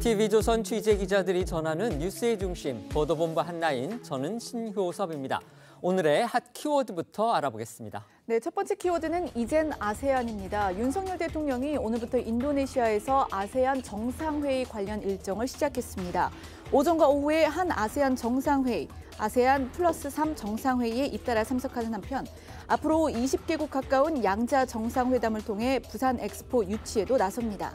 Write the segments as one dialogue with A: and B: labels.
A: TV조선 취재기자들이 전하는 뉴스의 중심, 보도본부 한라인, 저는 신효섭입니다. 오늘의 핫 키워드부터 알아보겠습니다.
B: 네, 첫 번째 키워드는 이젠 아세안입니다. 윤석열 대통령이 오늘부터 인도네시아에서 아세안 정상회의 관련 일정을 시작했습니다. 오전과 오후에 한 아세안 정상회의, 아세안 플러스3 정상회의에 잇따라 참석하는 한편 앞으로 20개국 가까운 양자 정상회담을 통해 부산 엑스포 유치에도 나섭니다.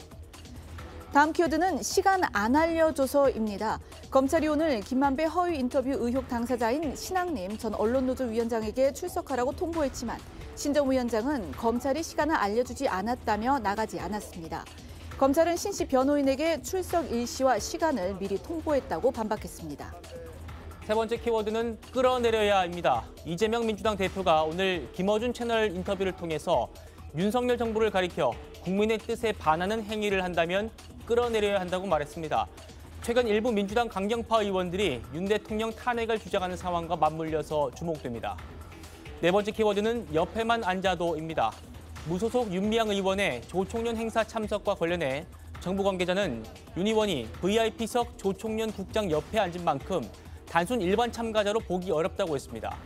B: 다음 키워드는 시간 안 알려줘서입니다. 검찰이 오늘 김만배 허위 인터뷰 의혹 당사자인 신학님 전 언론노조 위원장에게 출석하라고 통보했지만 신정 위원장은 검찰이 시간을 알려주지 않았다며 나가지 않았습니다. 검찰은 신 씨 변호인에게 출석 일시와 시간을 미리 통보했다고 반박했습니다.
C: 세 번째 키워드는 끌어내려야입니다. 이재명 민주당 대표가 오늘 김어준 채널 인터뷰를 통해서 윤석열 정부를 가리켜 국민의 뜻에 반하는 행위를 한다면 끌어내려야 한다고 말했습니다. 최근 일부 민주당 강경파 의원들이 윤 대통령 탄핵을 주장하는 상황과 맞물려서 주목됩니다. 네 번째 키워드는 옆에만 앉아도입니다. 무소속 윤미향 의원의 조총련 행사 참석과 관련해 정부 관계자는 윤 의원이 VIP석 조총련 국장 옆에 앉은 만큼 단순 일반 참가자로 보기 어렵다고 했습니다.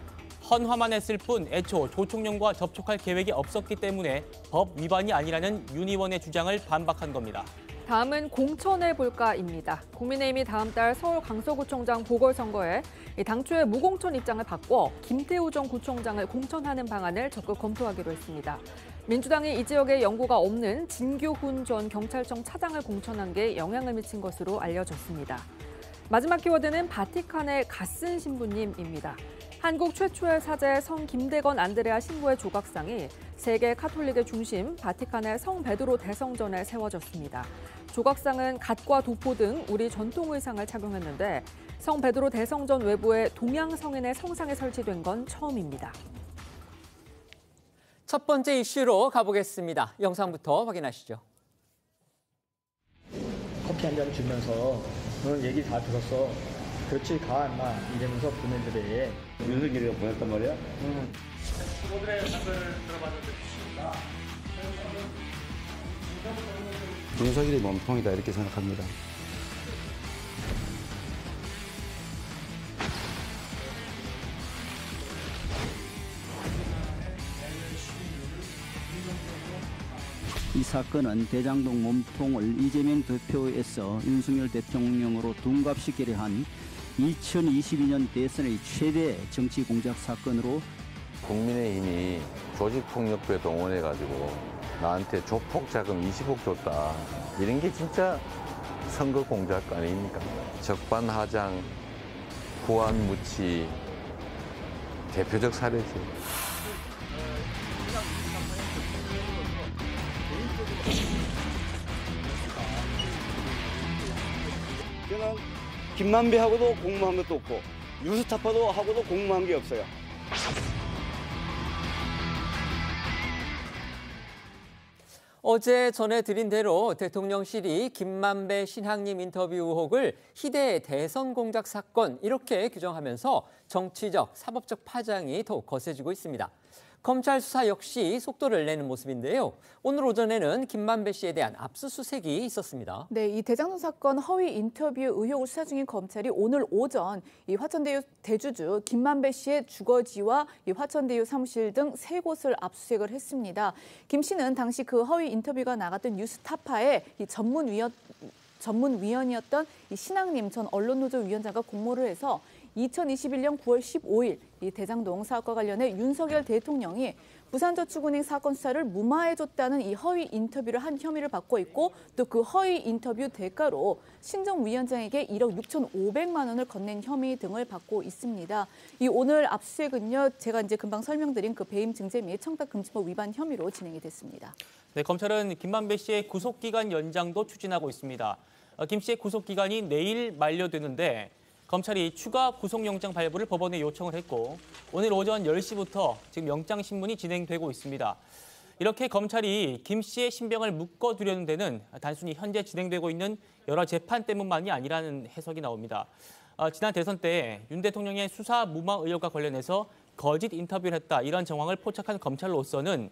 C: 헌화만 했을 뿐 애초 조총련과 접촉할 계획이 없었기 때문에 법 위반이 아니라는 윤 의원의 주장을 반박한 겁니다.
D: 다음은 공천해볼까입니다. 국민의힘이 다음 달 서울 강서구청장 보궐선거에 당초의 무공천 입장을 바꿔 김태우 전 구청장을 공천하는 방안을 적극 검토하기로 했습니다. 민주당이 이 지역에 연고가 없는 진교훈 전 경찰청 차장을 공천한 게 영향을 미친 것으로 알려졌습니다. 마지막 키워드는 바티칸의 갓슨 신부님입니다. 한국 최초의 사제 성 김대건 안드레아 신부의 조각상이 세계 카톨릭의 중심 바티칸의 성 베드로 대성전에 세워졌습니다. 조각상은 갓과 도포 등 우리 전통 의상을 착용했는데 성 베드로 대성전 외부에 동양 성인의 성상이 설치된 건 처음입니다.
A: 첫 번째 이슈로 가보겠습니다. 영상부터 확인하시죠.
E: 커피 한 잔 주면서 너는 얘기 다 들었어. 그렇지 가 인마 이러면서 보내드래.
F: 윤석열이가 보냈단 말이야?
C: 후보들의 영상을 들어봤는데
F: 윤석열이 몸통이다 이렇게 생각합니다.
G: 이 사건은 대장동 몸통을 이재명 대표에서 윤석열 대통령으로 둔갑시키려 한 2022년 대선의 최대 정치 공작 사건으로
H: 국민의힘이 조직폭력배 동원해가지고 나한테 조폭 자금 20억 줬다. 이런 게 진짜 선거 공작 아닙니까? 적반하장, 후안무치 대표적 사례지.
I: 저는 김만배하고도 공모한 것도 없고 뉴스타파도 하고도 공모한 게 없어요.
A: 어제 전해드린 대로 대통령실이 김만배 신학님 인터뷰 의혹을 희대 대선 공작 사건 이렇게 규정하면서 정치적, 사법적 파장이 더욱 거세지고 있습니다. 검찰 수사 역시 속도를 내는 모습인데요. 오늘 오전에는 김만배 씨에 대한 압수수색이 있었습니다.
B: 네, 이 대장동 사건 허위 인터뷰 의혹을 수사 중인 검찰이 오늘 오전 이 화천대유 대주주 김만배 씨의 주거지와 이 화천대유 사무실 등 3곳을 압수수색을 했습니다. 김 씨는 당시 그 허위 인터뷰가 나갔던 뉴스타파의 이 전문위원이었던 이 신학님 전 언론노조 위원장과 공모를 해서 2021년 9월 15일 이 대장동 사업과 관련해 윤석열 대통령이 부산저축은행 사건 수사를 무마해줬다는 이 허위 인터뷰를 한 혐의를 받고 있고 또 그 허위 인터뷰 대가로 신정위원장에게 1억 6,500만 원을 건넨 혐의 등을 받고 있습니다. 이 오늘 압수수색은요, 제가 이제 금방 설명드린 그 배임 증제 및 청탁금지법 위반 혐의로 진행이 됐습니다.
C: 네, 검찰은 김만배 씨의 구속기간 연장도 추진하고 있습니다. 김 씨의 구속기간이 내일 만료되는데 검찰이 추가 구속영장 발부를 법원에 요청을 했고 오늘 오전 10시부터 지금 영장 신문이 진행되고 있습니다. 이렇게 검찰이 김 씨의 신병을 묶어두려는 데는 단순히 현재 진행되고 있는 여러 재판 때문만이 아니라는 해석이 나옵니다. 지난 대선 때 윤 대통령의 수사 무마 의혹과 관련해서 거짓 인터뷰를 했다 이런 정황을 포착한 검찰로서는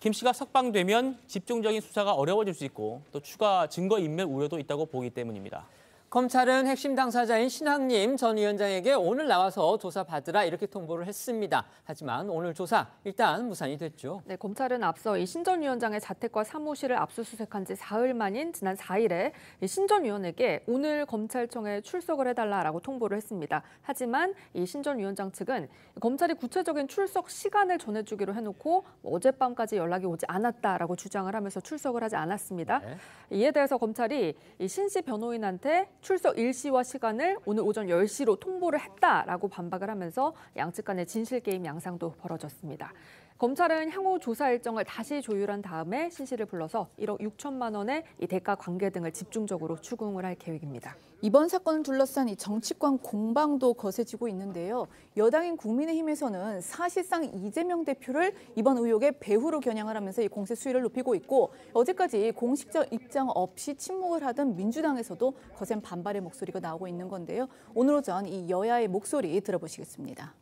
C: 김 씨가 석방되면 집중적인 수사가 어려워질 수 있고 또 추가 증거 인멸 우려도 있다고 보기 때문입니다.
A: 검찰은 핵심 당사자인 신학님 전 위원장에게 오늘 나와서 조사받으라 이렇게 통보를 했습니다. 하지만 오늘 조사 일단 무산이 됐죠.
D: 네, 검찰은 앞서 이 신 전 위원장의 자택과 사무실을 압수수색한 지 사흘 만인 지난 4일에 신 전 위원에게 오늘 검찰청에 출석을 해달라라고 통보를 했습니다. 하지만 이 신 전 위원장 측은 검찰이 구체적인 출석 시간을 전해주기로 해놓고 어젯밤까지 연락이 오지 않았다라고 주장을 하면서 출석을 하지 않았습니다.
A: 네.
D: 이에 대해서 검찰이 이 신 씨 변호인한테 출석 일시와 시간을 오늘 오전 10시로 통보를 했다라고 반박을 하면서 양측 간의 진실 게임 양상도 벌어졌습니다. 검찰은 향후 조사 일정을 다시 조율한 다음에 신 씨를 불러서 1억 6천만 원의 이 대가 관계 등을 집중적으로 추궁을 할 계획입니다.
B: 이번 사건을 둘러싼 이 정치권 공방도 거세지고 있는데요. 여당인 국민의힘에서는 사실상 이재명 대표를 이번 의혹의 배후로 겨냥을 하면서 이 공세 수위를 높이고 있고 어제까지 공식적 입장 없이 침묵을 하던 민주당에서도 거센 반발의 목소리가 나오고 있는 건데요. 오늘 오전 이 여야의 목소리 들어보시겠습니다.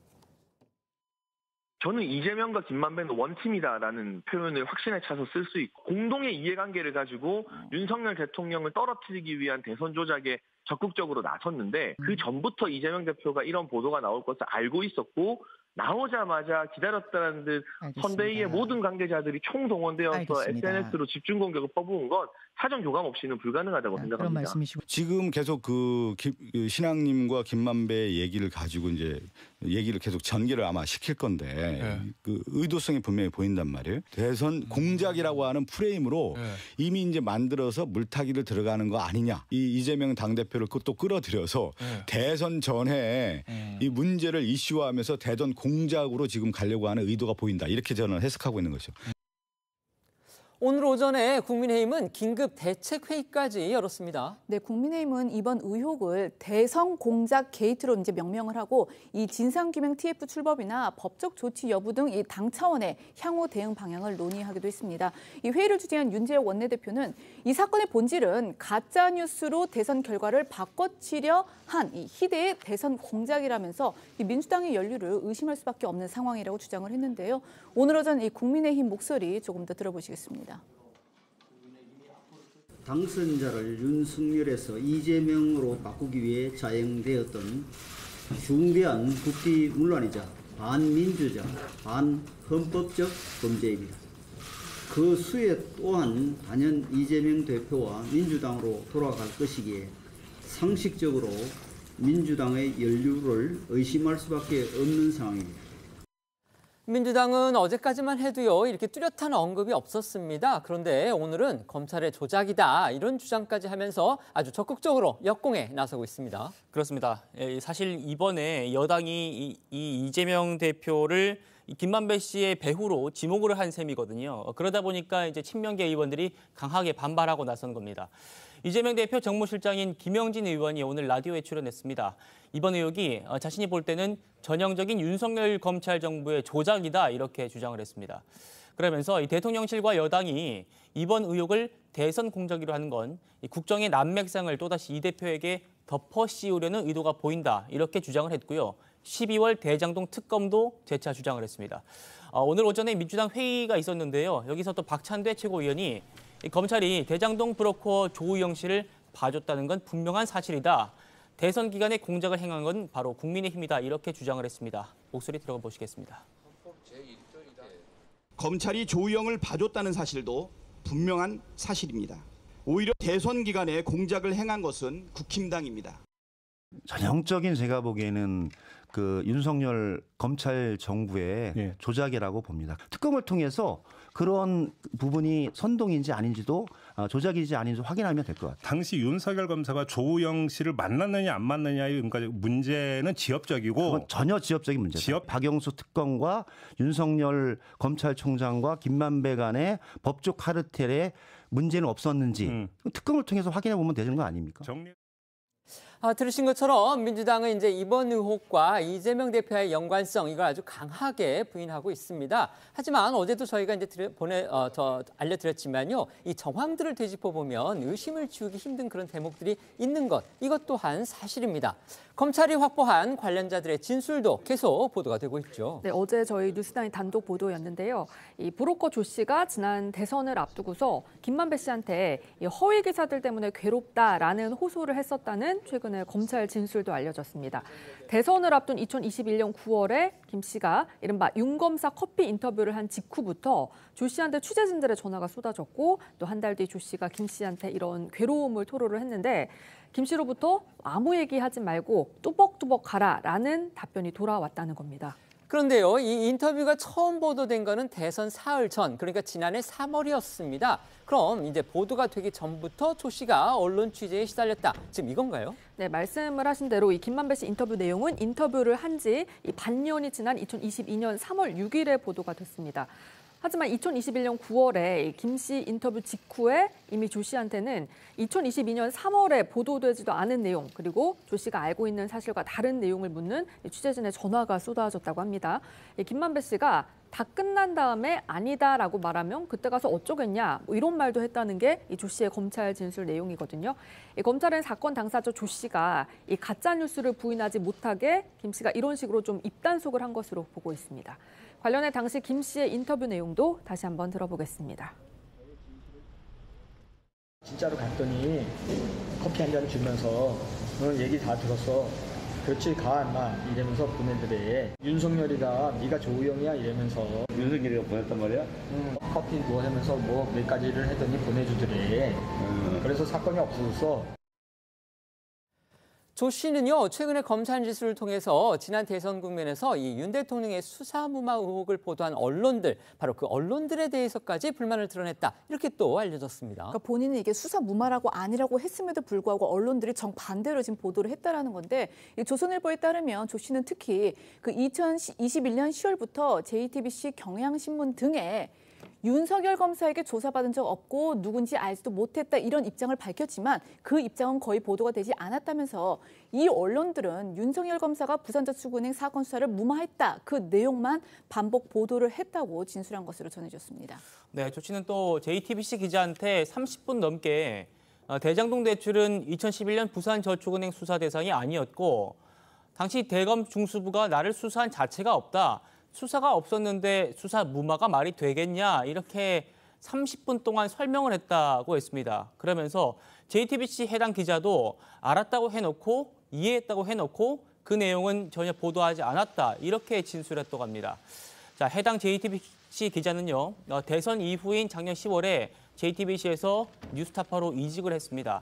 J: 저는 이재명과 김만배는 원팀이다라는 표현을 확신에 차서 쓸 수 있고 공동의 이해관계를 가지고 윤석열 대통령을 떨어뜨리기 위한 대선 조작에 적극적으로 나섰는데 그 전부터 이재명 대표가 이런 보도가 나올 것을 알고 있었고 나오자마자 기다렸다는 듯 선대위의 모든 관계자들이 총동원되어서 SNS로 집중 공격을 퍼부은 건 사전 교감 없이는 불가능하다고 생각합니다.
K: 지금 계속 그 신학님과 김만배 얘기를 가지고 이제 얘기를 계속 전개를 아마 시킬 건데 그 의도성이 분명히 보인단 말이에요. 대선 공작이라고 하는 프레임으로 이미 이제 만들어서 물타기를 들어가는 거 아니냐. 이 이재명 당대표를 또 끌어들여서 대선 전에 이 문제를 이슈화하면서 대선 공작으로 지금 가려고 하는 의도가 보인다. 이렇게 저는 해석하고 있는 거죠.
A: 오늘 오전에 국민의힘은 긴급 대책회의까지 열었습니다.
B: 네, 국민의힘은 이번 의혹을 대선 공작 게이트로 이제 명명을 하고 이 진상규명 TF 출범이나 법적 조치 여부 등 이 당 차원의 향후 대응 방향을 논의하기도 했습니다. 이 회의를 주재한 윤재욱 원내대표는 이 사건의 본질은 가짜 뉴스로 대선 결과를 바꿔치려 한 이 희대의 대선 공작이라면서 이 민주당의 연루를 의심할 수밖에 없는 상황이라고 주장을 했는데요. 오늘 오전 이 국민의힘 목소리 조금 더 들어보시겠습니다.
G: 당선자를 윤석열에서 이재명으로 바꾸기 위해 자행되었던 중대한 국기문란이자 반민주적, 반헌법적 범죄입니다. 그 수혜 또한 단연 이재명 대표와 민주당으로 돌아갈 것이기에 상식적으로 민주당의 연루를 의심할 수밖에 없는 상황입니다.
A: 민주당은 어제까지만 해도요 이렇게 뚜렷한 언급이 없었습니다. 그런데 오늘은 검찰의 조작이다 이런 주장까지 하면서 아주 적극적으로 역공에 나서고 있습니다.
C: 그렇습니다. 사실 이번에 여당이 이 이재명 대표를 김만배 씨의 배후로 지목을 한 셈이거든요. 그러다 보니까 이제 친명계 의원들이 강하게 반발하고 나선 겁니다. 이재명 대표 정무실장인 김영진 의원이 오늘 라디오에 출연했습니다. 이번 의혹이 자신이 볼 때는 전형적인 윤석열 검찰 정부의 조작이다 이렇게 주장을 했습니다. 그러면서 이 대통령실과 여당이 이번 의혹을 대선 공작으로 하는 건 국정의 난맥상을 또다시 이 대표에게 덮어 씌우려는 의도가 보인다 이렇게 주장을 했고요. 12월 대장동 특검도 재차 주장을 했습니다. 오늘 오전에 민주당 회의가 있었는데요. 여기서 또 박찬대 최고위원이 검찰이 대장동 브로커 조우영 씨를 봐줬다는 건 분명한 사실이다. 대선 기간에 공작을 행한 건 바로 국민의힘이다. 이렇게 주장을 했습니다. 목소리 들어보시겠습니다.
L: 검찰이 조우영을 봐줬다는 사실도 분명한 사실입니다. 오히려 대선 기간에 공작을 행한 것은 국힘당입니다.
M: 전형적인 제가 보기에는 그 윤석열 검찰 정부의 조작이라고 봅니다. 특검을 통해서 그런 부분이 선동인지 아닌지도 조작인지 아닌지 확인하면 될 것 같아요.
N: 당시 윤석열 검사가 조우영 씨를 만났느냐 안 만났느냐의 문제는 지엽적이고
M: 그건 전혀 지엽적인 문제죠. 박영수 특검과 윤석열 검찰총장과 김만배 간의 법적 카르텔에 문제는 없었는지 특검을 통해서 확인해 보면 되는 거 아닙니까?
A: 들으신 것처럼 민주당은 이제 이번 의혹과 이재명 대표의 연관성 이걸 아주 강하게 부인하고 있습니다. 하지만 어제도 저희가 이제 알려드렸지만요, 이 정황들을 되짚어 보면 의심을 지우기 힘든 그런 대목들이 있는 것, 이것 또한 사실입니다. 검찰이 확보한 관련자들의 진술도 계속 보도가 되고 있죠.
D: 네, 어제 저희 뉴스나인 단독 보도였는데요. 이 브로커 조 씨가 지난 대선을 앞두고서 김만배 씨한테 이 허위 기사들 때문에 괴롭다라는 호소를 했었다는 최근에 검찰 진술도 알려졌습니다. 대선을 앞둔 2021년 9월에 김 씨가 이른바 윤검사 커피 인터뷰를 한 직후부터 조 씨한테 취재진들의 전화가 쏟아졌고 또 한 달 뒤 조 씨가 김 씨한테 이런 괴로움을 토로를 했는데 김 씨로부터 아무 얘기하지 말고 뚜벅뚜벅 가라라는 답변이 돌아왔다는 겁니다.
A: 그런데요, 이 인터뷰가 처음 보도된 거는 대선 사흘 전, 그러니까 지난해 3월이었습니다. 그럼 이제 보도가 되기 전부터 조 씨가 언론 취재에 시달렸다. 지금 이건가요?
D: 네, 말씀을 하신 대로 이 김만배 씨 인터뷰 내용은 인터뷰를 한 지 반년이 지난 2022년 3월 6일에 보도가 됐습니다. 하지만 2021년 9월에 김 씨 인터뷰 직후에 이미 조 씨한테는 2022년 3월에 보도되지도 않은 내용 그리고 조 씨가 알고 있는 사실과 다른 내용을 묻는 취재진의 전화가 쏟아졌다고 합니다. 김만배 씨가 다 끝난 다음에 아니다라고 말하면 그때 가서 어쩌겠냐 뭐 이런 말도 했다는 게 이 조 씨의 검찰 진술 내용이거든요. 검찰은 사건 당사자 조 씨가 이 가짜 뉴스를 부인하지 못하게 김 씨가 이런 식으로 좀 입단속을 한 것으로 보고 있습니다. 관련해 당시 김 씨의 인터뷰 내용도 다시 한번 들어보겠습니다.
E: 진짜로 갔더니 커피 한 잔 주면서 너는 얘기 다 들었어. 그렇지 가 인마 이러면서 보내드래. 윤석열이가 네가 조우영이야 이러면서.
F: 윤석열이가 보냈단 말이야?
E: 커피 뭐 하면서 뭐 몇 가지를 하더니 보내주더래. 그래서 사건이 없어졌어.
A: 조 씨는요, 최근에 검찰 진술을 통해서 지난 대선 국면에서 이 윤 대통령의 수사무마 의혹을 보도한 언론들, 바로 그 언론들에 대해서까지 불만을 드러냈다. 이렇게 또 알려졌습니다.
B: 그러니까 본인은 이게 수사무마라고 아니라고 했음에도 불구하고 언론들이 정반대로 지금 보도를 했다라는 건데, 이 조선일보에 따르면 조 씨는 특히 그 2021년 10월부터 JTBC 경향신문 등에 윤석열 검사에게 조사받은 적 없고 누군지 알지도 못했다 이런 입장을 밝혔지만 그 입장은 거의 보도가 되지 않았다면서 이 언론들은 윤석열 검사가 부산저축은행 사건 수사를 무마했다. 그 내용만 반복 보도를 했다고 진술한 것으로 전해졌습니다.
C: 네, 조 씨는 또 JTBC 기자한테 30분 넘게 대장동 대출은 2011년 부산저축은행 수사 대상이 아니었고 당시 대검 중수부가 나를 수사한 자체가 없다. 수사가 없었는데 수사 무마가 말이 되겠냐 이렇게 30분 동안 설명을 했다고 했습니다. 그러면서 JTBC 해당 기자도 알았다고 해놓고 이해했다고 해놓고 그 내용은 전혀 보도하지 않았다 이렇게 진술했다고 합니다. 자, 해당 JTBC 기자는요 대선 이후인 작년 10월에 JTBC에서 뉴스타파로 이직을 했습니다.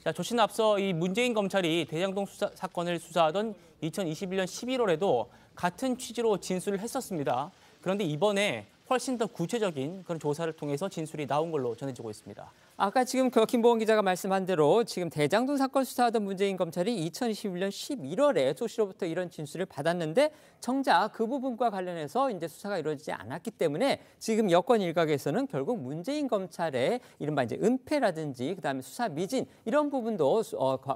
C: 자, 조 씨는 앞서 이 문재인 검찰이 대장동 사건을 수사하던 2021년 11월에도 같은 취지로 진술을 했었습니다. 그런데 이번에 훨씬 더 구체적인 그런 조사를 통해서 진술이 나온 걸로 전해지고 있습니다.
A: 아까 지금 김보원 기자가 말씀한 대로 지금 대장동 사건 수사하던 문재인 검찰이 2021년 11월에 조 씨로부터 이런 진술을 받았는데 정작 그 부분과 관련해서 이제 수사가 이루어지지 않았기 때문에 지금 여권 일각에서는 결국 문재인 검찰의 이른바 이제 은폐라든지 그다음에 수사 미진 이런 부분도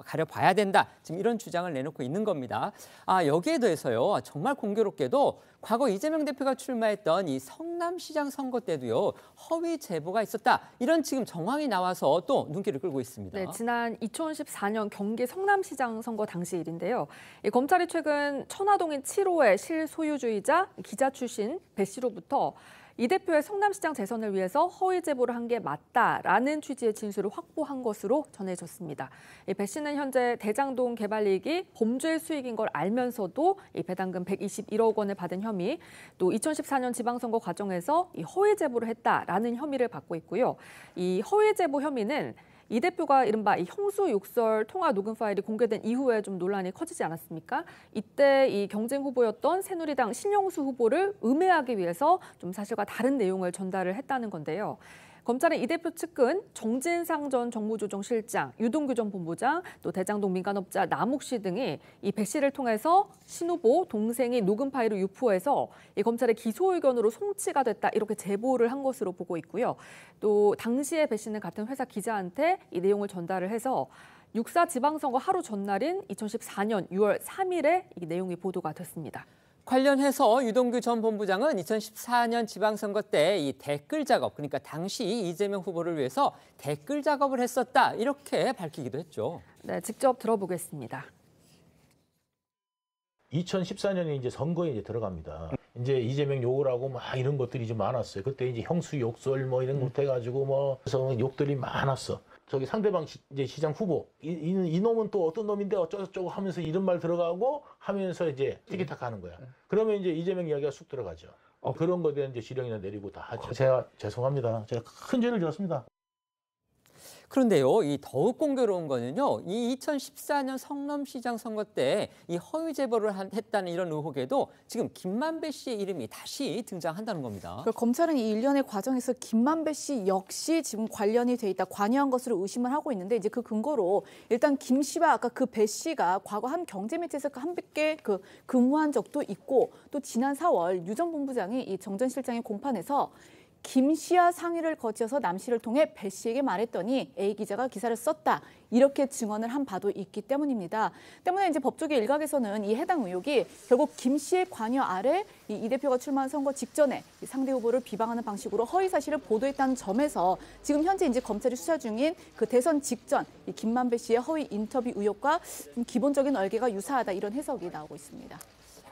A: 가려봐야 된다. 지금 이런 주장을 내놓고 있는 겁니다. 여기에 대해서요 정말 공교롭게도 과거 이재명 대표가 출마했던 이 성남시장 선거 때도요 허위 제보가 있었다. 이런 지금 정황이 나와서 또 눈길을 끌고 있습니다.
D: 네, 지난 2014년 경기 성남시장 선거 당시 일인데요. 검찰이 최근 천화동인 7호의 실소유주이자 기자 출신 배 씨로부터 이 대표의 성남시장 재선을 위해서 허위 제보를 한 게 맞다라는 취지의 진술을 확보한 것으로 전해졌습니다. 배 씨는 현재 대장동 개발 이익이 범죄 수익인 걸 알면서도 이 배당금 121억 원을 받은 혐의, 또 2014년 지방선거 과정에서 이 허위 제보를 했다라는 혐의를 받고 있고요. 이 허위 제보 혐의는 이 대표가 이른바 이 형수 욕설 통화 녹음 파일이 공개된 이후에 좀 논란이 커지지 않았습니까? 이때 이 경쟁 후보였던 새누리당 신영수 후보를 음해하기 위해서 좀 사실과 다른 내용을 전달을 했다는 건데요. 검찰은 이 대표 측근 정진상 전 정무조정실장, 유동규 전 본부장, 또 대장동 민간업자 남욱 씨 등이 이 배 씨를 통해서 신 후보 동생이 녹음 파일을 유포해서 이 검찰의 기소 의견으로 송치가 됐다 이렇게 제보를 한 것으로 보고 있고요. 또 당시에 배 씨는 같은 회사 기자한테 이 내용을 전달을 해서 6.4 지방선거 하루 전날인 2014년 6월 3일에 이 내용이 보도가 됐습니다.
A: 관련해서 유동규 전 본부장은 2014년 지방선거 때 이 댓글 작업, 그러니까 당시 이재명 후보를 위해서 댓글 작업을 했었다, 이렇게 밝히기도 했죠.
D: 네, 직접 들어보겠습니다.
O: 2014년에 이제 선거에 이제 들어갑니다. 이제 이재명 욕을 하고 막 이런 것들이 좀 많았어요. 그때 이제 형수 욕설 뭐 이런 것 해가지고 뭐 그래서 욕들이 많았어. 저기 상대방 이제 시장 후보 이 놈은 또 어떤 놈인데 어쩌고저쩌고 하면서 이런 말 들어가고 하면서 이제 티키타카 하는 거야. 그러면 이제 이재명 이야기가 쑥 들어가죠. 그런 거에 대한 이제 지령이나 내리고 다 하죠. 제가 죄송합니다. 제가 큰 죄를 지었습니다.
A: 그런데요, 이 더욱 공교로운 거는요, 이 2014년 성남시장 선거 때 이 허위 제보를 했다는 이런 의혹에도 지금 김만배 씨의 이름이 다시 등장한다는 겁니다.
B: 검찰은 이 일련의 과정에서 김만배 씨 역시 지금 관련이 돼 있다, 관여한 것으로 의심을 하고 있는데, 이제 그 근거로 일단 김 씨와 아까 그 배 씨가 과거 한 경제매체에서 함께 근무한 적도 있고, 또 지난 4월 유 전 본부장이 이 정 전 실장의 공판에서 김 씨와 상의를 거쳐서 남 씨를 통해 배 씨에게 말했더니 A 기자가 기사를 썼다, 이렇게 증언을 한 바도 있기 때문입니다. 때문에 이제 법조계 일각에서는 이 해당 의혹이 결국 김 씨의 관여 아래 이 대표가 출마한 선거 직전에 상대 후보를 비방하는 방식으로 허위 사실을 보도했다는 점에서 지금 현재 이제 검찰이 수사 중인 그 대선 직전 이 김만배 씨의 허위 인터뷰 의혹과 좀 기본적인 얼개가 유사하다, 이런 해석이 나오고 있습니다.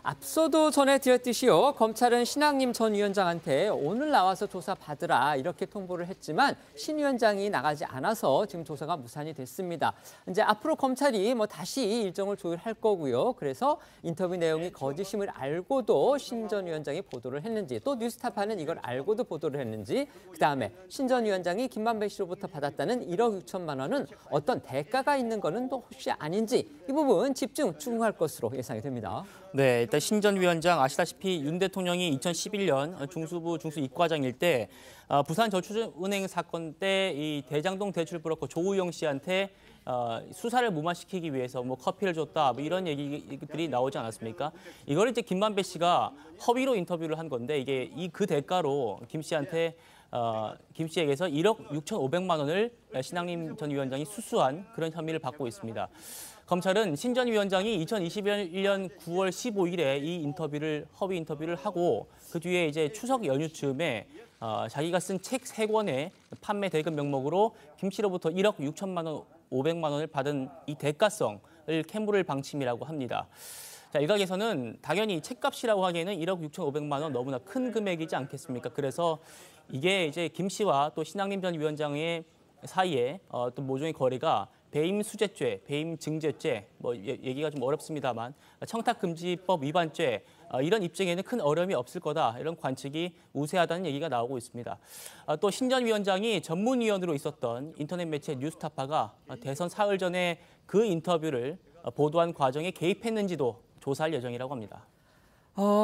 A: 앞서도 전해드렸듯이요, 검찰은 신학님 전 위원장한테 오늘 나와서 조사받으라, 이렇게 통보를 했지만 신 위원장이 나가지 않아서 지금 조사가 무산이 됐습니다. 이제 앞으로 검찰이 다시 일정을 조율할 거고요. 그래서 인터뷰 내용이 거짓임을 알고도 신 전 위원장이 보도를 했는지, 또 뉴스타파는 이걸 알고도 보도를 했는지, 그다음에 신 전 위원장이 김만배 씨로부터 받았다는 1억 6천만 원은 어떤 대가가 있는 거는 또 혹시 아닌지, 이 부분 집중 추궁할 것으로 예상이 됩니다.
C: 네, 일단 신 전 위원장 아시다시피 윤 대통령이 2011년 중수부 중수 이과장일 때 부산저축은행 사건 때 이 대장동 대출 브로커 조우영 씨한테 수사를 무마시키기 위해서 커피를 줬다, 이런 얘기들이 나오지 않았습니까? 이걸 이제 김만배 씨가 허위로 인터뷰를 한 건데, 이게 그 대가로 김 씨한테 김 씨에게서 1억 6,500만 원을 신학님 전 위원장이 수수한 그런 혐의를 받고 있습니다. 검찰은 신 전 위원장이 2021년 9월 15일에 이 허위 인터뷰를 하고, 그 뒤에 이제 추석 연휴쯤에 자기가 쓴 책 3권의 판매 대금 명목으로 김 씨로부터 1억 6천만 원, 500만 원을 받은 이 대가성을 캐물을 방침이라고 합니다. 자, 일각에서는 당연히 책값이라고 하기에는 1억 6,500만 원 너무나 큰 금액이지 않겠습니까? 그래서 이게 이제 김 씨와 또 신학님 전 위원장의 사이에 또 모종의 거래가 배임수재죄, 배임증죄죄, 얘기가 좀 어렵습니다만 청탁금지법 위반죄, 이런 입증에는 큰 어려움이 없을 거다, 이런 관측이 우세하다는 얘기가 나오고 있습니다. 또 신 전 위원장이 전문위원으로 있었던 인터넷 매체 뉴스타파가 대선 사흘 전에 그 인터뷰를 보도한 과정에 개입했는지도 조사할 예정이라고 합니다.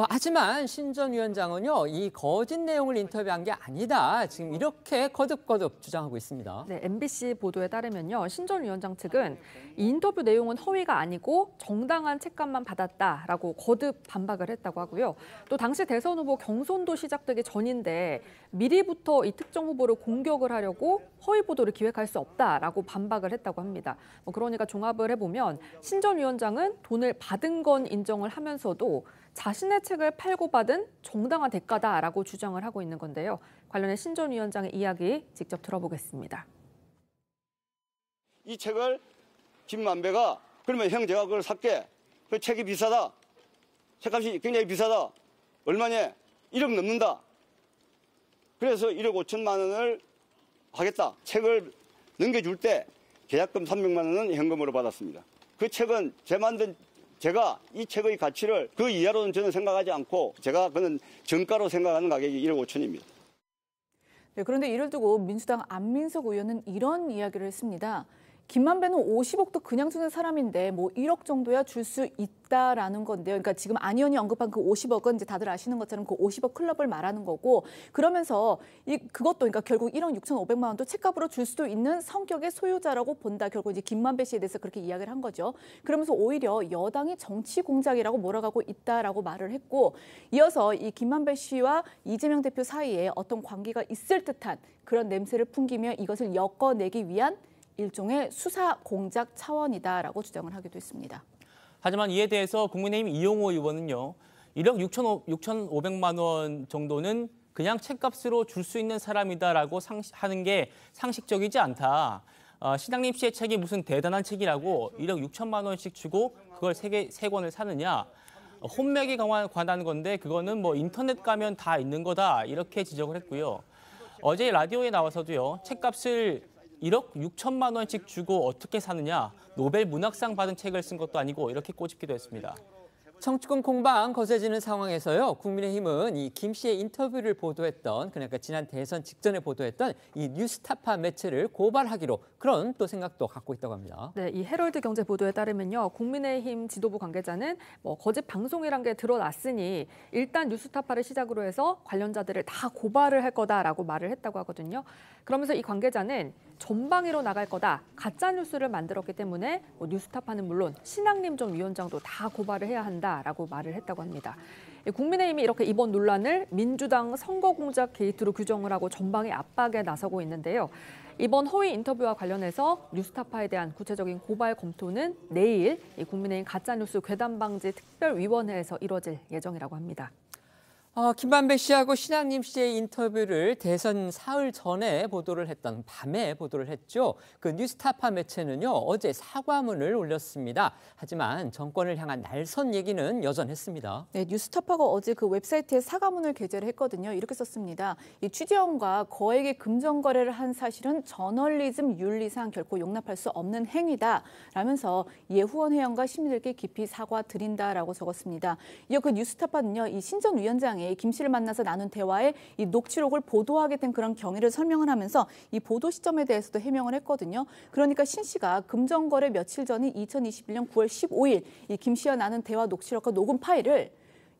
A: 하지만 신 전 위원장은요, 이 거짓 내용을 인터뷰한 게 아니다, 지금 이렇게 거듭거듭 주장하고 있습니다.
D: 네, MBC 보도에 따르면요, 신 전 위원장 측은 이 인터뷰 내용은 허위가 아니고 정당한 책값만 받았다라고 거듭 반박을 했다고 하고요. 또 당시 대선 후보 경선도 시작되기 전인데 미리부터 이 특정 후보를 공격을 하려고 허위 보도를 기획할 수 없다라고 반박을 했다고 합니다. 그러니까 종합을 해보면 신 전 위원장은 돈을 받은 건 인정을 하면서도 자신의 책을 팔고 받은 정당한 대가다라고 주장을 하고 있는 건데요. 관련해 신 전 위원장의 이야기 직접 들어보겠습니다.
I: 이 책을 김만배가 그러면 형 제가 그걸 살게. 그 책이 비싸다. 책값이 굉장히 비싸다. 얼마냐? 1억 넘는다. 그래서 1억 5천만 원을 하겠다. 책을 넘겨줄 때 계약금 300만 원은 현금으로 받았습니다. 그 책은 제가 이 책의 가치를 그 이하로는 저는 생각하지 않고 그는 정가로 생각하는 가격이 1억 5천입니다.
B: 네, 그런데 이를 두고 민주당 안민석 의원은 이런 이야기를 했습니다. 김만배는 50억도 그냥 주는 사람인데 1억 정도야 줄 수 있다라는 건데요. 그러니까 지금 안 의원이 언급한 그 50억은 이제 다들 아시는 것처럼 그 50억 클럽을 말하는 거고, 그러면서 그것도 그러니까 결국 1억 6,500만 원도 책값으로 줄 수도 있는 성격의 소유자라고 본다. 결국 이제 김만배 씨에 대해서 그렇게 이야기를 한 거죠. 그러면서 오히려 여당이 정치 공작이라고 몰아가고 있다라고 말을 했고, 이어서 이 김만배 씨와 이재명 대표 사이에 어떤 관계가 있을 듯한 그런 냄새를 풍기며 이것을 엮어내기 위한 일종의 수사 공작 차원이다라고 주장을 하기도 했습니다.
C: 하지만 이에 대해서 국민의힘 이용호 의원은요. 1억 6,500만 원 정도는 그냥 책값으로 줄 수 있는 사람이다라고 하는 게 상식적이지 않다. 신앙님 씨의 책이 무슨 대단한 책이라고 1억 6천만 원씩 주고 그걸 세 권을 사느냐. 혼맥에 관한 건데 그거는 뭐 인터넷 가면 다 있는 거다 이렇게 지적을 했고요. 어제 라디오에 나와서도요. 책값을 1억 6천만 원씩 주고 어떻게 사느냐. 노벨 문학상 받은 책을 쓴 것도 아니고 이렇게 꼬집기도 했습니다.
A: 정치권 공방 거세지는 상황에서요. 국민의힘은 이 김 씨의 인터뷰를 보도했던 그러니까 지난 대선 직전에 보도했던 이 뉴스타파 매체를 고발하기로 그런 또 생각도 갖고 있다고 합니다.
D: 네, 이 헤럴드 경제 보도에 따르면요. 국민의힘 지도부 관계자는 거짓 방송이란 게 드러났으니 일단 뉴스타파를 시작으로 해서 관련자들을 다 고발을 할 거다라고 말을 했다고 하거든요. 그러면서 이 관계자는 전방위로 나갈 거다. 가짜 뉴스를 만들었기 때문에 뉴스타파는 물론 신앙림 전 위원장도 다 고발을 해야 한다라고 말을 했다고 합니다. 국민의힘이 이렇게 이번 논란을 민주당 선거 공작 게이트로 규정을 하고 전방위 압박에 나서고 있는데요. 이번 허위 인터뷰와 관련해서 뉴스타파에 대한 구체적인 고발 검토는 내일 국민의힘 가짜뉴스 괴담방지 특별위원회에서 이뤄질 예정이라고 합니다.
A: 김만배 씨하고 신앙님 씨의 인터뷰를 대선 사흘 전에 보도를 했던 밤에 보도를 했죠. 그 뉴스타파 매체는요. 어제 사과문을 올렸습니다. 하지만 정권을 향한 날선 얘기는 여전했습니다.
B: 네, 뉴스타파가 어제 그 웹사이트에 사과문을 게재를 했거든요. 이렇게 썼습니다. 이 취재원과 거액의 금전 거래를 한 사실은 저널리즘 윤리상 결코 용납할 수 없는 행위다. 라면서 이에 후원 회원과 시민들께 깊이 사과드린다라고 적었습니다. 이어 그 뉴스타파는요. 이 신 전 위원장이 김 씨를 만나서 나눈 대화에 이 녹취록을 보도하게 된 그런 경위를 설명을 하면서 이 보도 시점에 대해서도 해명을 했거든요. 그러니까 신 씨가 금전거래 며칠 전인 2021년 9월 15일 이 김 씨와 나눈 대화 녹취록과 녹음 파일을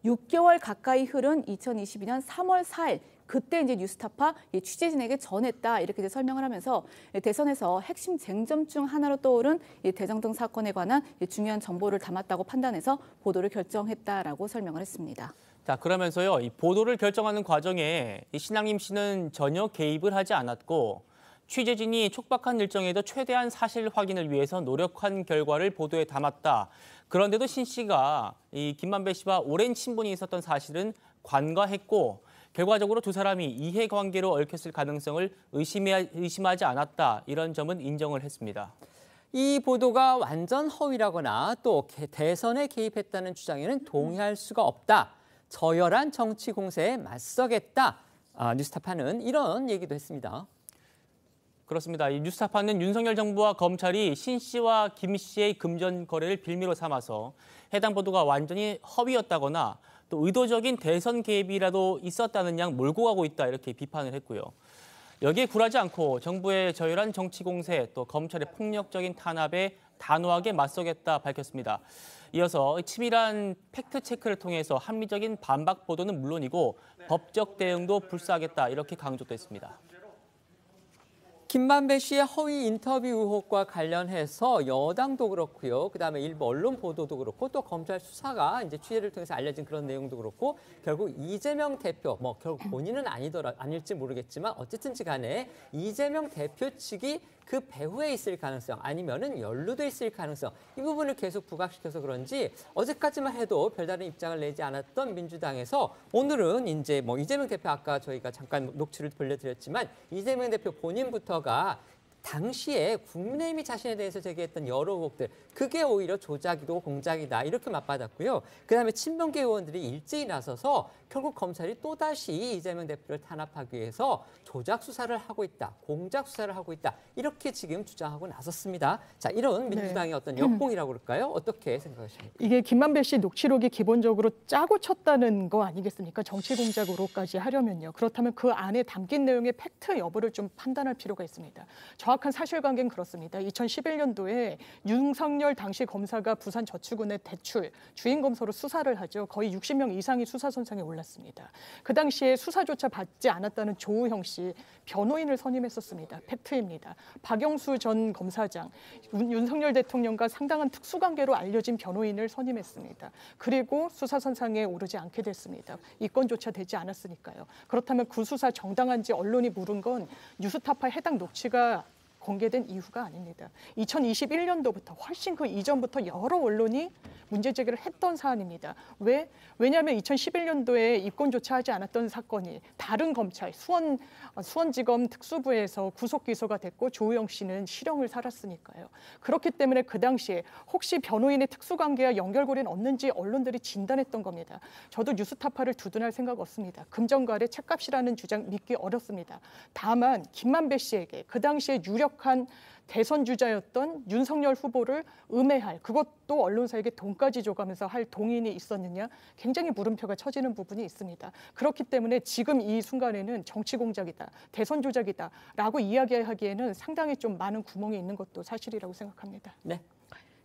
B: 6개월 가까이 흐른 2022년 3월 4일 그때 이제 뉴스타파 취재진에게 전했다 이렇게 이제 설명을 하면서 대선에서 핵심 쟁점 중 하나로 떠오른 대장동 사건에 관한 중요한 정보를 담았다고 판단해서 보도를 결정했다라고 설명을 했습니다.
C: 자, 그러면서요. 이 보도를 결정하는 과정에 이 신앙님 씨는 전혀 개입을 하지 않았고 취재진이 촉박한 일정에도 최대한 사실 확인을 위해서 노력한 결과를 보도에 담았다. 그런데도 신 씨가 이 김만배 씨와 오랜 친분이 있었던 사실은 관과했고 결과적으로 두 사람이 이해관계로 얽혔을 가능성을 의심하지 않았다. 이런 점은 인정을 했습니다.
A: 이 보도가 완전 허위라거나 또 대선에 개입했다는 주장에는 동의할 수가 없다. 저열한 정치 공세에 맞서겠다. 뉴스타파는 이런 얘기도 했습니다.
C: 그렇습니다. 이 뉴스타파는 윤석열 정부와 검찰이 신 씨와 김 씨의 금전 거래를 빌미로 삼아서 해당 보도가 완전히 허위였다거나 또 의도적인 대선 개입이라도 있었다는 양 몰고 가고 있다 이렇게 비판을 했고요. 여기에 굴하지 않고 정부의 저열한 정치 공세 또 검찰의 폭력적인 탄압에 단호하게 맞서겠다 밝혔습니다. 이어서 치밀한 팩트체크를 통해서 합리적인 반박 보도는 물론이고 법적 대응도 불사하겠다 이렇게 강조도 했습니다.
A: 김만배 씨의 허위 인터뷰 의혹과 관련해서 여당도 그렇고요. 그다음에 일부 언론 보도도 그렇고 또 검찰 수사가 이제 취재를 통해서 알려진 그런 내용도 그렇고 결국 이재명 대표 결국 본인은 아닐지 모르겠지만 어쨌든지 간에 이재명 대표 측이 그 배후에 있을 가능성 아니면은 연루돼 있을 가능성 이 부분을 계속 부각시켜서 그런지 어제까지만 해도 별다른 입장을 내지 않았던 민주당에서 오늘은 이제 이재명 대표 아까 저희가 잠깐 녹취를 돌려드렸지만 이재명 대표 본인부터가 당시에 국민의힘이 자신에 대해서 제기했던 여러 의혹들 그게 오히려 조작이고 공작이다 이렇게 맞받았고요. 그다음에 친명계 의원들이 일제히 나서서 결국 검찰이 또다시 이재명 대표를 탄압하기 위해서 조작 수사를 하고 있다, 공작 수사를 하고 있다 이렇게 지금 주장하고 나섰습니다. 자, 이런 민주당의 어떤 역공이라고 그럴까요? 어떻게 생각하십니까?
P: 이게 김만배 씨 녹취록이 기본적으로 짜고 쳤다는 거 아니겠습니까? 정치 공작으로까지 하려면요. 그렇다면 그 안에 담긴 내용의 팩트 여부를 좀 판단할 필요가 있습니다. 정확한 사실관계는 그렇습니다. 2011년도에 윤석열 당시 검사가 부산저축은행 대출 주인 검사로 수사를 하죠. 거의 60명 이상이 수사선상에 올랐습니다. 그 당시에 수사조차 받지 않았다는 조우형 씨 변호인을 선임했었습니다. 팩트입니다. 박영수 전 검사장, 윤석열 대통령과 상당한 특수관계로 알려진 변호인을 선임했습니다. 그리고 수사선상에 오르지 않게 됐습니다. 이건조차 되지 않았으니까요. 그렇다면 그 수사 정당한지 언론이 물은 건 뉴스타파 해당 녹취가 공개된 이후가 아닙니다. 2021년도부터 훨씬 그 이전부터 여러 언론이 문제 제기를 했던 사안입니다. 왜냐하면 2011년도에 입건조차 하지 않았던 사건이 다른 검찰, 수원지검 특수부에서 구속 기소가 됐고 조우영 씨는 실형을 살았으니까요. 그렇기 때문에 그 당시에 혹시 변호인의 특수관계와 연결고리는 없는지 언론들이 진단했던 겁니다. 저도 뉴스타파를 두둔할 생각 없습니다. 금전거래 책값이라는 주장 믿기 어렵습니다. 다만 김만배 씨에게 그 당시에 유력한 대선 주자였던 윤석열 후보를 음해할, 그것도 언론사에게 돈까지 줘가면서 할 동인이 있었느냐, 굉장히 물음표가 쳐지는 부분이 있습니다. 그렇기 때문에 지금 이 순간에는 정치 공작이다, 대선 조작이다라고 이야기하기에는 상당히 좀 많은 구멍이 있는 것도 사실이라고 생각합니다.
A: 네.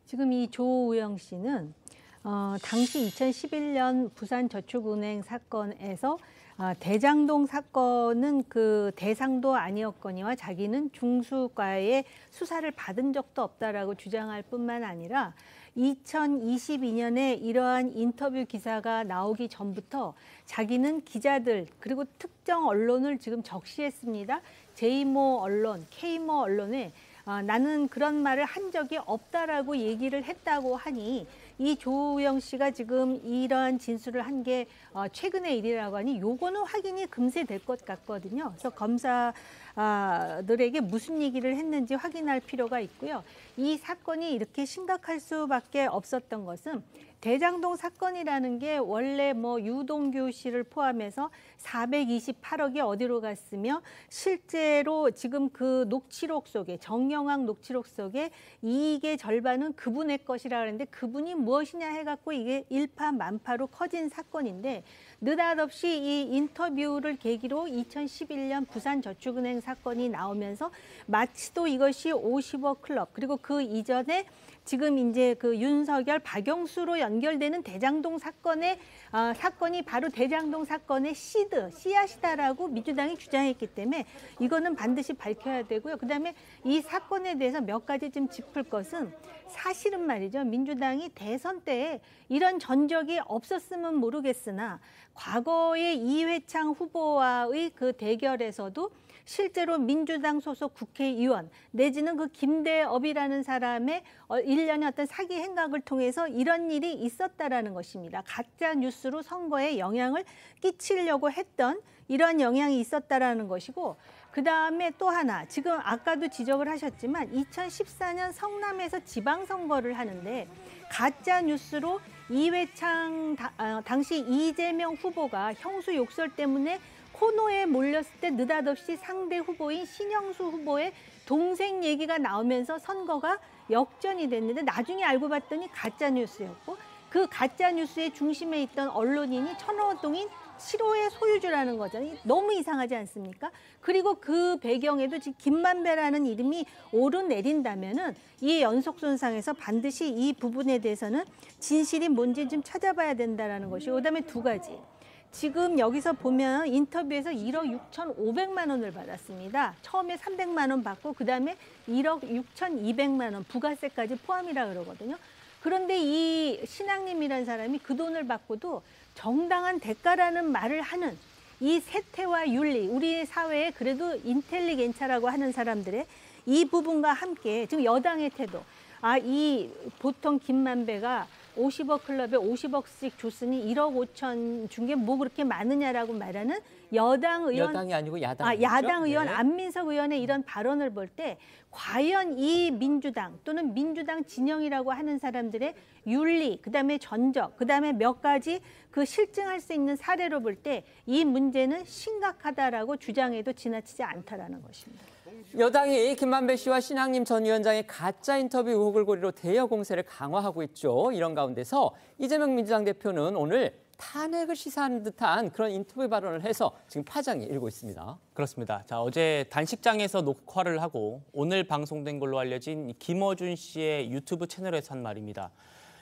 Q: 지금 이 조우영 씨는 당시 2011년 부산저축은행 사건에서 대장동 사건은 그 대상도 아니었거니와 자기는 중수과의 수사를 받은 적도 없다라고 주장할 뿐만 아니라 2022년에 이러한 인터뷰 기사가 나오기 전부터 자기는 기자들 그리고 특정 언론을 지금 적시했습니다. J모 언론, K모 언론에 나는 그런 말을 한 적이 없다라고 얘기를 했다고 하니 이 조우영 씨가 지금 이러한 진술을 한 게 최근의 일이라고 하니 요거는 확인이 금세 될 것 같거든요. 그래서 검사들에게 무슨 얘기를 했는지 확인할 필요가 있고요. 이 사건이 이렇게 심각할 수밖에 없었던 것은 대장동 사건이라는 게 원래 뭐 유동규 씨를 포함해서 428억이 어디로 갔으며 실제로 지금 그 녹취록 속에 정영학 녹취록 속에 이익의 절반은 그분의 것이라 그랬는데 그분이 무엇이냐 해갖고 이게 일파만파로 커진 사건인데 느닷없이 이 인터뷰를 계기로 2011년 부산저축은행 사건이 나오면서 마치도 이것이 50억 클럽 그리고 그 이전에 지금 이제 그 윤석열, 박영수로 연결되는 대장동 사건의 사건이 바로 대장동 사건의 씨앗이다라고 민주당이 주장했기 때문에 이거는 반드시 밝혀야 되고요. 그다음에 이 사건에 대해서 몇 가지 좀 짚을 것은 사실은 말이죠. 민주당이 대선 때에 이런 전적이 없었으면 모르겠으나 과거에 이회창 후보와의 그 대결에서도 실제로 민주당 소속 국회의원 내지는 그 김대업이라는 사람의 일련의 어떤 사기 행각을 통해서 이런 일이 있었다라는 것입니다. 가짜 뉴스로 선거에 영향을 끼치려고 했던 이런 영향이 있었다라는 것이고 그다음에 또 하나 지금 아까도 지적을 하셨지만 2014년 성남에서 지방선거를 하는데 가짜 뉴스로 이회창 당시 이재명 후보가 형수 욕설 때문에 코너에 몰렸을 때 느닷없이 상대 후보인 신영수 후보의 동생 얘기가 나오면서 선거가 역전이 됐는데 나중에 알고 봤더니 가짜 뉴스였고 그 가짜 뉴스의 중심에 있던 언론인이 천호동인 7호의 소유주라는 거잖아요. 너무 이상하지 않습니까? 그리고 그 배경에도 지금 김만배라는 이름이 오르내린다면은 이 연속선상에서 반드시 이 부분에 대해서는 진실이 뭔지 좀 찾아봐야 된다라는 것이고 그다음에 두 가지. 지금 여기서 보면 인터뷰에서 1억 6,500만 원을 받았습니다. 처음에 300만 원 받고 그다음에 1억 6,200만 원 부가세까지 포함이라 그러거든요. 그런데 이 신앙님이라는 사람이 그 돈을 받고도 정당한 대가라는 말을 하는 이 세태와 윤리, 우리 사회에 그래도 인텔리겐차라고 하는 사람들의 이 부분과 함께 지금 여당의 태도, 이 보통 김만배가 50억 클럽에 50억씩 줬으니 1억 5천 준 게 뭐 그렇게 많으냐라고 말하는 여당 의원,
A: 여당이 아니고 야당,
Q: 야당 의원
A: 네.
Q: 안민석 의원의 이런 발언을 볼 때 과연 이 민주당 또는 민주당 진영이라고 하는 사람들의 윤리, 그다음에 전적, 그다음에 몇 가지 그 실증할 수 있는 사례로 볼 때 이 문제는 심각하다라고 주장해도 지나치지 않다라는 것입니다.
A: 여당이 김만배 씨와 신학님 전 위원장의 가짜 인터뷰 의혹을 고리로 대여 공세를 강화하고 있죠. 이런 가운데서 이재명 민주당 대표는 오늘 탄핵을 시사하는 듯한 그런 인터뷰 발언을 해서 지금 파장이 일고 있습니다.
C: 그렇습니다. 자, 어제 단식장에서 녹화를 하고 오늘 방송된 걸로 알려진 김어준 씨의 유튜브 채널에서 한 말입니다.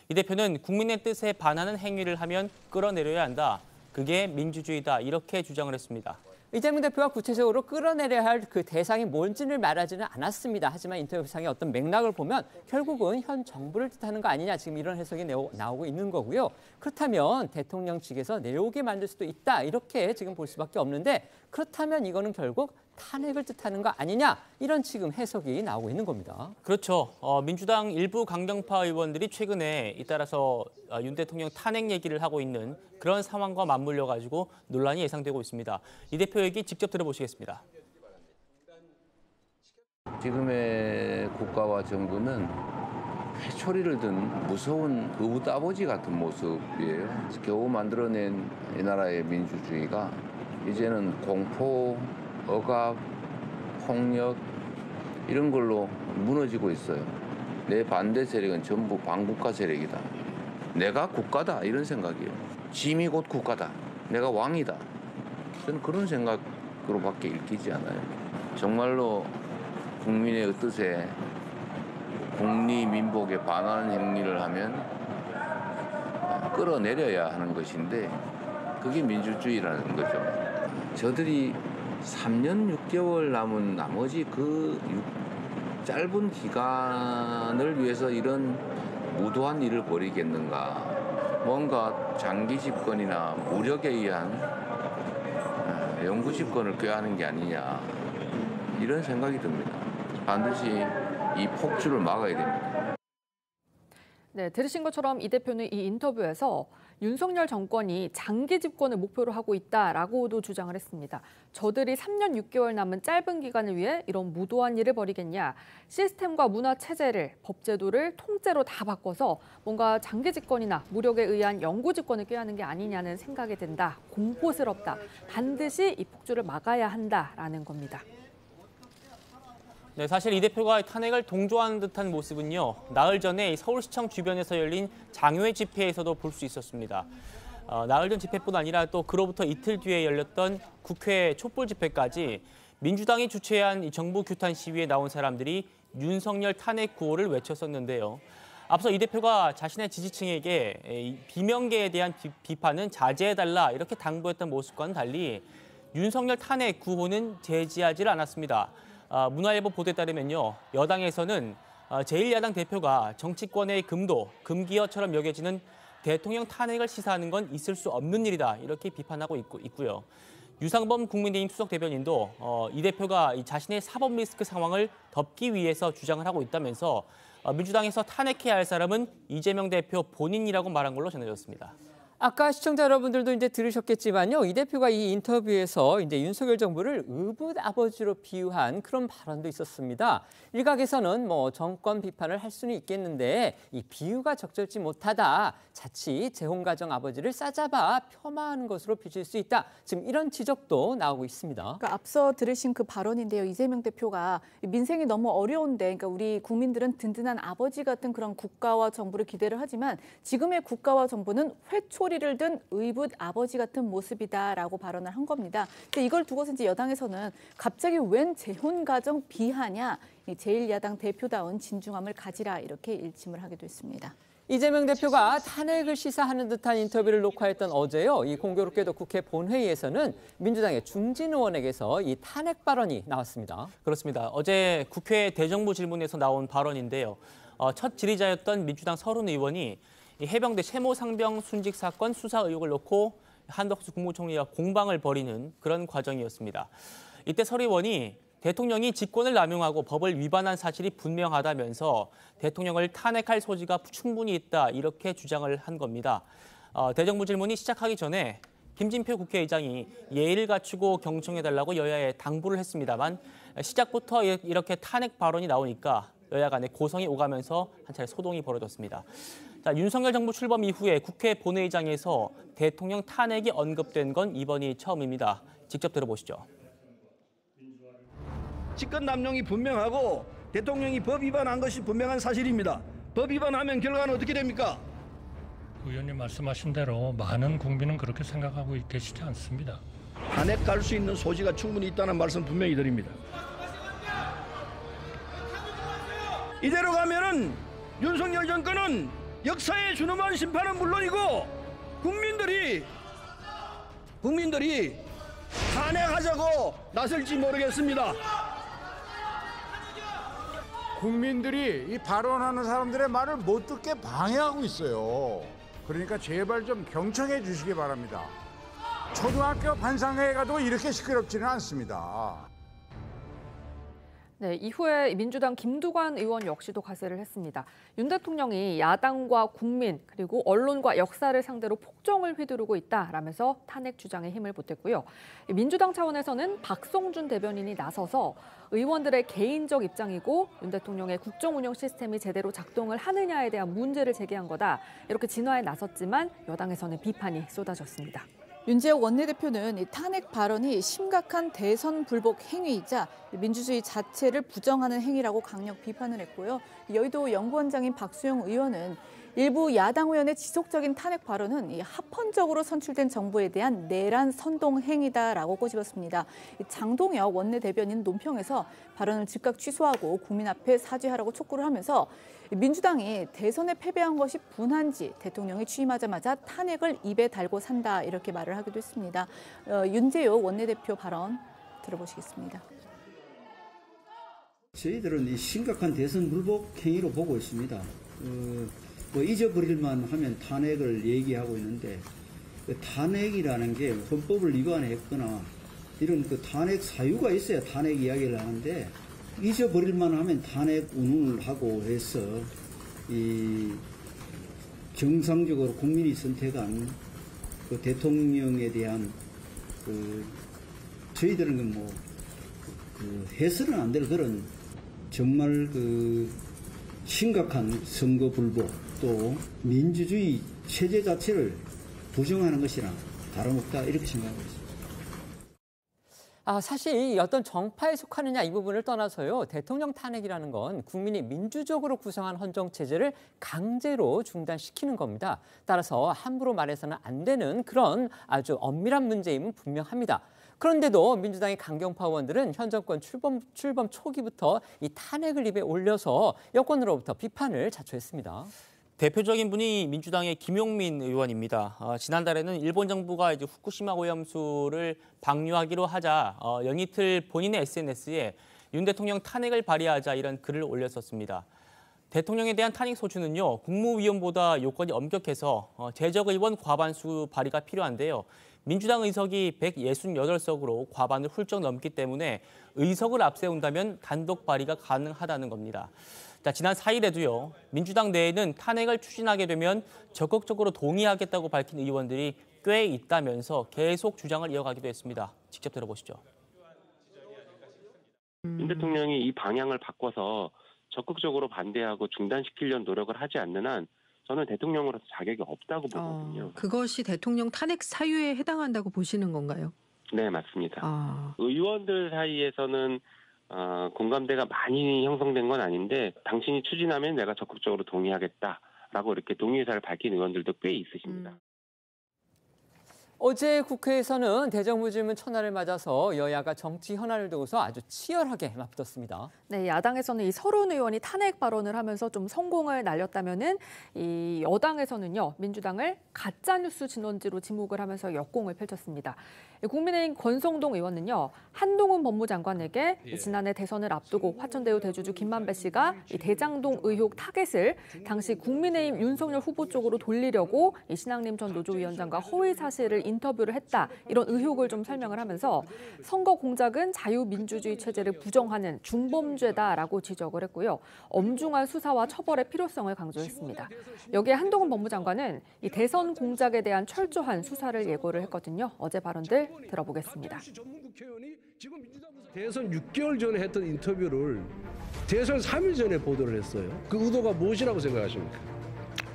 C: 이 대표는 국민의 뜻에 반하는 행위를 하면 끌어내려야 한다. 그게 민주주의다. 이렇게 주장을 했습니다.
A: 이재명 대표가 구체적으로 끌어내려야 할 그 대상이 뭔지를 말하지는 않았습니다. 하지만 인터뷰상의 어떤 맥락을 보면 결국은 현 정부를 뜻하는 거 아니냐 지금 이런 해석이 나오고 있는 거고요. 그렇다면 대통령 측에서 내려오게 만들 수도 있다. 이렇게 지금 볼 수밖에 없는데 그렇다면 이거는 결국 탄핵을 뜻하는 거 아니냐 이런 지금 해석이 나오고 있는 겁니다.
C: 그렇죠. 민주당 일부 강경파 의원들이 최근에 잇따라서 윤 대통령 탄핵 얘기를 하고 있는 그런 상황과 맞물려 가지고 논란이 예상되고 있습니다. 이 대표 얘기 직접 들어보시겠습니다.
H: 지금의 국가와 정부는 회초리를 든 무서운 의붓아버지 같은 모습이에요. 겨우 만들어낸 이 나라의 민주주의가 이제는 공포, 억압, 폭력 이런 걸로 무너지고 있어요. 내 반대 세력은 전부 반국가 세력이다. 내가 국가다 이런 생각이에요. 짐이 곧 국가다. 내가 왕이다. 저는 그런 생각으로밖에 읽히지 않아요. 정말로 국민의 뜻에 국리민복에 반하는 행위를 하면 끌어내려야 하는 것인데 그게 민주주의라는 거죠. 저들이 3년 6개월 남은 나머지 그 짧은 기간을 위해서 이런 무도한 일을 벌이겠는가. 뭔가 장기 집권이나 무력에 의한 영구 집권을 꾀하는 게 아니냐. 이런 생각이 듭니다. 반드시 이 폭주를 막아야 됩니다.
D: 네, 들으신 것처럼 이 대표는 이 인터뷰에서 윤석열 정권이 장기 집권을 목표로 하고 있다라고도 주장을 했습니다. 저들이 3년 6개월 남은 짧은 기간을 위해 이런 무도한 일을 벌이겠냐. 시스템과 문화 체제를, 법제도를 통째로 다 바꿔서 뭔가 장기 집권이나 무력에 의한 영구 집권을 꾀하는 게 아니냐는 생각이 든다. 공포스럽다. 반드시 이 폭주를 막아야 한다라는 겁니다.
C: 네, 사실 이 대표가 탄핵을 동조하는 듯한 모습은요. 나흘 전에 서울시청 주변에서 열린 장외 집회에서도 볼 수 있었습니다. 나흘 전 집회뿐 아니라 또 그로부터 이틀 뒤에 열렸던 국회 촛불 집회까지 민주당이 주최한 이 정부 규탄 시위에 나온 사람들이 윤석열 탄핵 구호를 외쳤었는데요. 앞서 이 대표가 자신의 지지층에게 비명계에 대한 비판은 자제해달라 이렇게 당부했던 모습과는 달리 윤석열 탄핵 구호는 제지하지 않았습니다. 문화일보 보도에 따르면요. 여당에서는 제1야당 대표가 정치권의 금도, 금기어처럼 여겨지는 대통령 탄핵을 시사하는 건 있을 수 없는 일이다. 이렇게 비판하고 있고요. 유상범 국민의힘 수석 대변인도 이 대표가 자신의 사법 리스크 상황을 덮기 위해서 주장을 하고 있다면서 민주당에서 탄핵해야 할 사람은 이재명 대표 본인이라고 말한 걸로 전해졌습니다.
A: 아까 시청자 여러분들도 이제 들으셨겠지만요. 이 대표가 이 인터뷰에서 이제 윤석열 정부를 의붓 아버지로 비유한 그런 발언도 있었습니다. 일각에서는 뭐 정권 비판을 할 수는 있겠는데 이 비유가 적절치 못하다. 자칫 재혼가정 아버지를 싸잡아 폄하하는 것으로 비칠 수 있다. 지금 이런 지적도 나오고 있습니다.
B: 그러니까 앞서 들으신 그 발언인데요. 이재명 대표가 민생이 너무 어려운데 그러니까 우리 국민들은 든든한 아버지 같은 그런 국가와 정부를 기대를 하지만 지금의 국가와 정부는 회초리를 든 의붓 아버지 같은 모습이다라고 발언을 한 겁니다. 근데 이걸 두고서 이제 여당에서는 갑자기 웬 재혼가정 비하냐. 제1야당 대표다운 진중함을 가지라 이렇게 일침을 하기도 했습니다.
A: 이재명 대표가 탄핵을 시사하는 듯한 인터뷰를 녹화했던 어제요. 이 공교롭게도 국회 본회의에서는 민주당의 중진 의원에게서 이 탄핵 발언이 나왔습니다.
C: 그렇습니다. 어제 국회 대정부 질문에서 나온 발언인데요. 첫 질의자였던 민주당 서른 의원이 이 해병대 채모 상병 순직 사건 수사 의혹을 놓고 한덕수 국무총리와 공방을 벌이는 그런 과정이었습니다. 이때 서 의원이 대통령이 직권을 남용하고 법을 위반한 사실이 분명하다면서 대통령을 탄핵할 소지가 충분히 있다 이렇게 주장을 한 겁니다. 대정부 질문이 시작하기 전에 김진표 국회의장이 예의를 갖추고 경청해달라고 여야에 당부를 했습니다만 시작부터 이렇게 탄핵 발언이 나오니까 여야 간에 고성이 오가면서 한 차례 소동이 벌어졌습니다. 자, 윤석열 정부 출범 이후에 국회 본회의장에서 대통령 탄핵이 언급된 건 이번이 처음입니다. 직접 들어보시죠.
R: 직권 남용이 분명하고 대통령이 법 위반한 것이 분명한 사실입니다. 법 위반하면 결과는 어떻게 됩니까?
S: 의원님 말씀하신 대로 많은 국민은 그렇게 생각하고 계시지 않습니다.
R: 탄핵 갈 수 있는 소지가 충분히 있다는 말씀 분명히 드립니다. 이대로 가면은 윤석열 정권은 역사에 준엄한 심판은 물론이고 국민들이 탄핵하자고 나설지 모르겠습니다.
T: 국민들이 이 발언하는 사람들의 말을 못 듣게 방해하고 있어요. 그러니까 제발 좀 경청해 주시기 바랍니다. 초등학교 반상회에 가도 이렇게 시끄럽지는 않습니다.
D: 네, 이후에 민주당 김두관 의원 역시도 가세를 했습니다. 윤 대통령이 야당과 국민 그리고 언론과 역사를 상대로 폭정을 휘두르고 있다라면서 탄핵 주장에 힘을 보탰고요. 민주당 차원에서는 박성준 대변인이 나서서 의원들의 개인적 입장이고 윤 대통령의 국정 운영 시스템이 제대로 작동을 하느냐에 대한 문제를 제기한 거다. 이렇게 진화에 나섰지만 여당에서는 비판이 쏟아졌습니다.
B: 윤재욱 원내대표는 이 탄핵 발언이 심각한 대선 불복 행위이자 민주주의 자체를 부정하는 행위라고 강력 비판을 했고요. 여의도 연구원장인 박수영 의원은 일부 야당 의원의 지속적인 탄핵 발언은 이 합헌적으로 선출된 정부에 대한 내란 선동 행위다라고 꼬집었습니다. 장동혁 원내대변인 논평에서 발언을 즉각 취소하고 국민 앞에 사죄하라고 촉구를 하면서 민주당이 대선에 패배한 것이 분한지 대통령이 취임하자마자 탄핵을 입에 달고 산다 이렇게 말을 하기도 했습니다. 윤재욱 원내대표 발언 들어보시겠습니다.
G: 저희들은 이 심각한 대선 불복 행위로 보고 있습니다. 뭐 잊어버릴만 하면 탄핵을 얘기하고 있는데 그 탄핵이라는 게 헌법을 위반했거나 이런 그 탄핵 사유가 있어야 탄핵 이야기를 하는데 잊어버릴만 하면 탄핵 운운을 하고 해서 이 정상적으로 국민이 선택한 그 대통령에 대한 그 저희들은 뭐 그 해서는 안 될 그런 정말 그 심각한 선거 불복 또 민주주의 체제 자체를 부정하는 것이랑 다름없다 이렇게 생각하고 있습니다.
A: 사실 어떤 정파에 속하느냐 이 부분을 떠나서요. 대통령 탄핵이라는 건 국민이 민주적으로 구성한 헌정체제를 강제로 중단시키는 겁니다. 따라서 함부로 말해서는 안 되는 그런 아주 엄밀한 문제임은 분명합니다. 그런데도 민주당의 강경파 의원들은 현 정권 출범 초기부터 이 탄핵을 입에 올려서 여권으로부터 비판을 자초했습니다.
C: 대표적인 분이 민주당의 김용민 의원입니다. 지난달에는 일본 정부가 이제 후쿠시마 오염수를 방류하기로 하자 연이틀 본인의 SNS에 윤 대통령 탄핵을 발의하자 이런 글을 올렸었습니다. 대통령에 대한 탄핵 소추는요, 국무위원보다 요건이 엄격해서 재적 의원 과반수 발의가 필요한데요. 민주당 의석이 168석으로 과반을 훌쩍 넘기 때문에 의석을 앞세운다면 단독 발의가 가능하다는 겁니다. 자, 지난 4일에도요. 민주당 내에는 탄핵을 추진하게 되면 적극적으로 동의하겠다고 밝힌 의원들이 꽤 있다면서 계속 주장을 이어가기도 했습니다. 직접 들어보시죠.
U: 윤 대통령이 이 방향을 바꿔서 적극적으로 반대하고 중단시키려는 노력을 하지 않는 한 저는 대통령으로서 자격이 없다고 보거든요.
V: 그것이 대통령 탄핵 사유에 해당한다고 보시는 건가요?
U: 네, 맞습니다. 의원들 사이에서는 공감대가 많이 형성된 건 아닌데 당신이 추진하면 내가 적극적으로 동의하겠다라고 이렇게 동의 의사를 밝힌 의원들도 꽤 있으십니다.
A: 어제 국회에서는 대정부질문 첫날을 맞아서 여야가 정치 현안을 두고서 아주 치열하게 맞붙었습니다.
D: 네, 야당에서는 이 서른 의원이 탄핵 발언을 하면서 좀 성공을 날렸다면은 이 여당에서는요 민주당을 가짜뉴스 진원지로 지목을 하면서 역공을 펼쳤습니다. 국민의힘 권성동 의원은요 한동훈 법무장관에게 지난해 대선을 앞두고 화천대유 대주주 김만배 씨가 이 대장동 의혹 타겟을 당시 국민의힘 윤석열 후보 쪽으로 돌리려고 이 신학림 전 노조위원장과 허위 사실을 인터뷰를 했다 이런 의혹을 좀 설명을 하면서 선거 공작은 자유민주주의 체제를 부정하는 중범죄다라고 지적을 했고요. 엄중한 수사와 처벌의 필요성을 강조했습니다. 여기에 한동훈 법무장관은 이 대선 공작에 대한 철저한 수사를 예고를 했거든요. 어제 발언들 들어보겠습니다.
W: 대선 6개월 전에 했던 인터뷰를 대선 3일 전에 보도를 했어요. 그 의도가 무엇이라고 생각하십니까?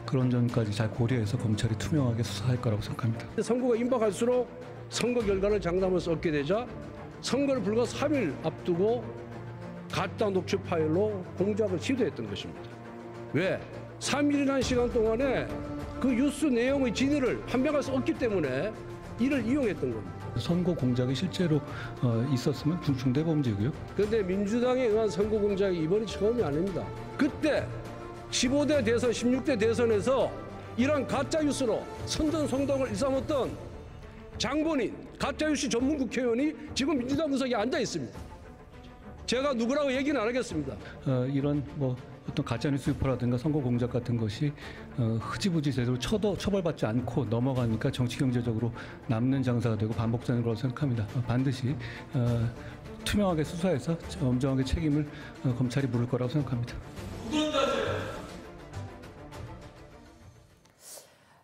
X: 그런 점까지 잘 고려해서 검찰이 투명하게 수사할 거라고 생각합니다.
W: 선거가 임박할수록 선거 결과를 장담할 수 없게 되자 선거를 불과 3일 앞두고 가짜 녹취 파일로 공작을 시도했던 것입니다. 왜? 3일이라는 시간 동안에 그 뉴스 내용의 진위를 판명할 수 없기 때문에 이를 이용했던 겁니다.
X: 선거 공작이 실제로 있었으면 중대범죄고요.
W: 그런데 민주당에 의한 선거 공작이 이번이 처음이 아닙니다. 그때 15대 대선, 16대 대선에서 이런 가짜뉴스로 선전성동을 일삼았던 장본인, 가짜뉴스 전문 국회의원이 지금 민주당 의석에 앉아 있습니다. 제가 누구라고 얘기는 안 하겠습니다.
X: 이런 어떤 가짜뉴스 유포라든가 선거 공작 같은 것이 흐지부지 제대로 처벌받지 않고 넘어가니까 정치 경제적으로 남는 장사가 되고 반복되는 거라고 생각합니다. 반드시 투명하게 수사해서 엄정하게 책임을 검찰이 물을 거라고 생각합니다.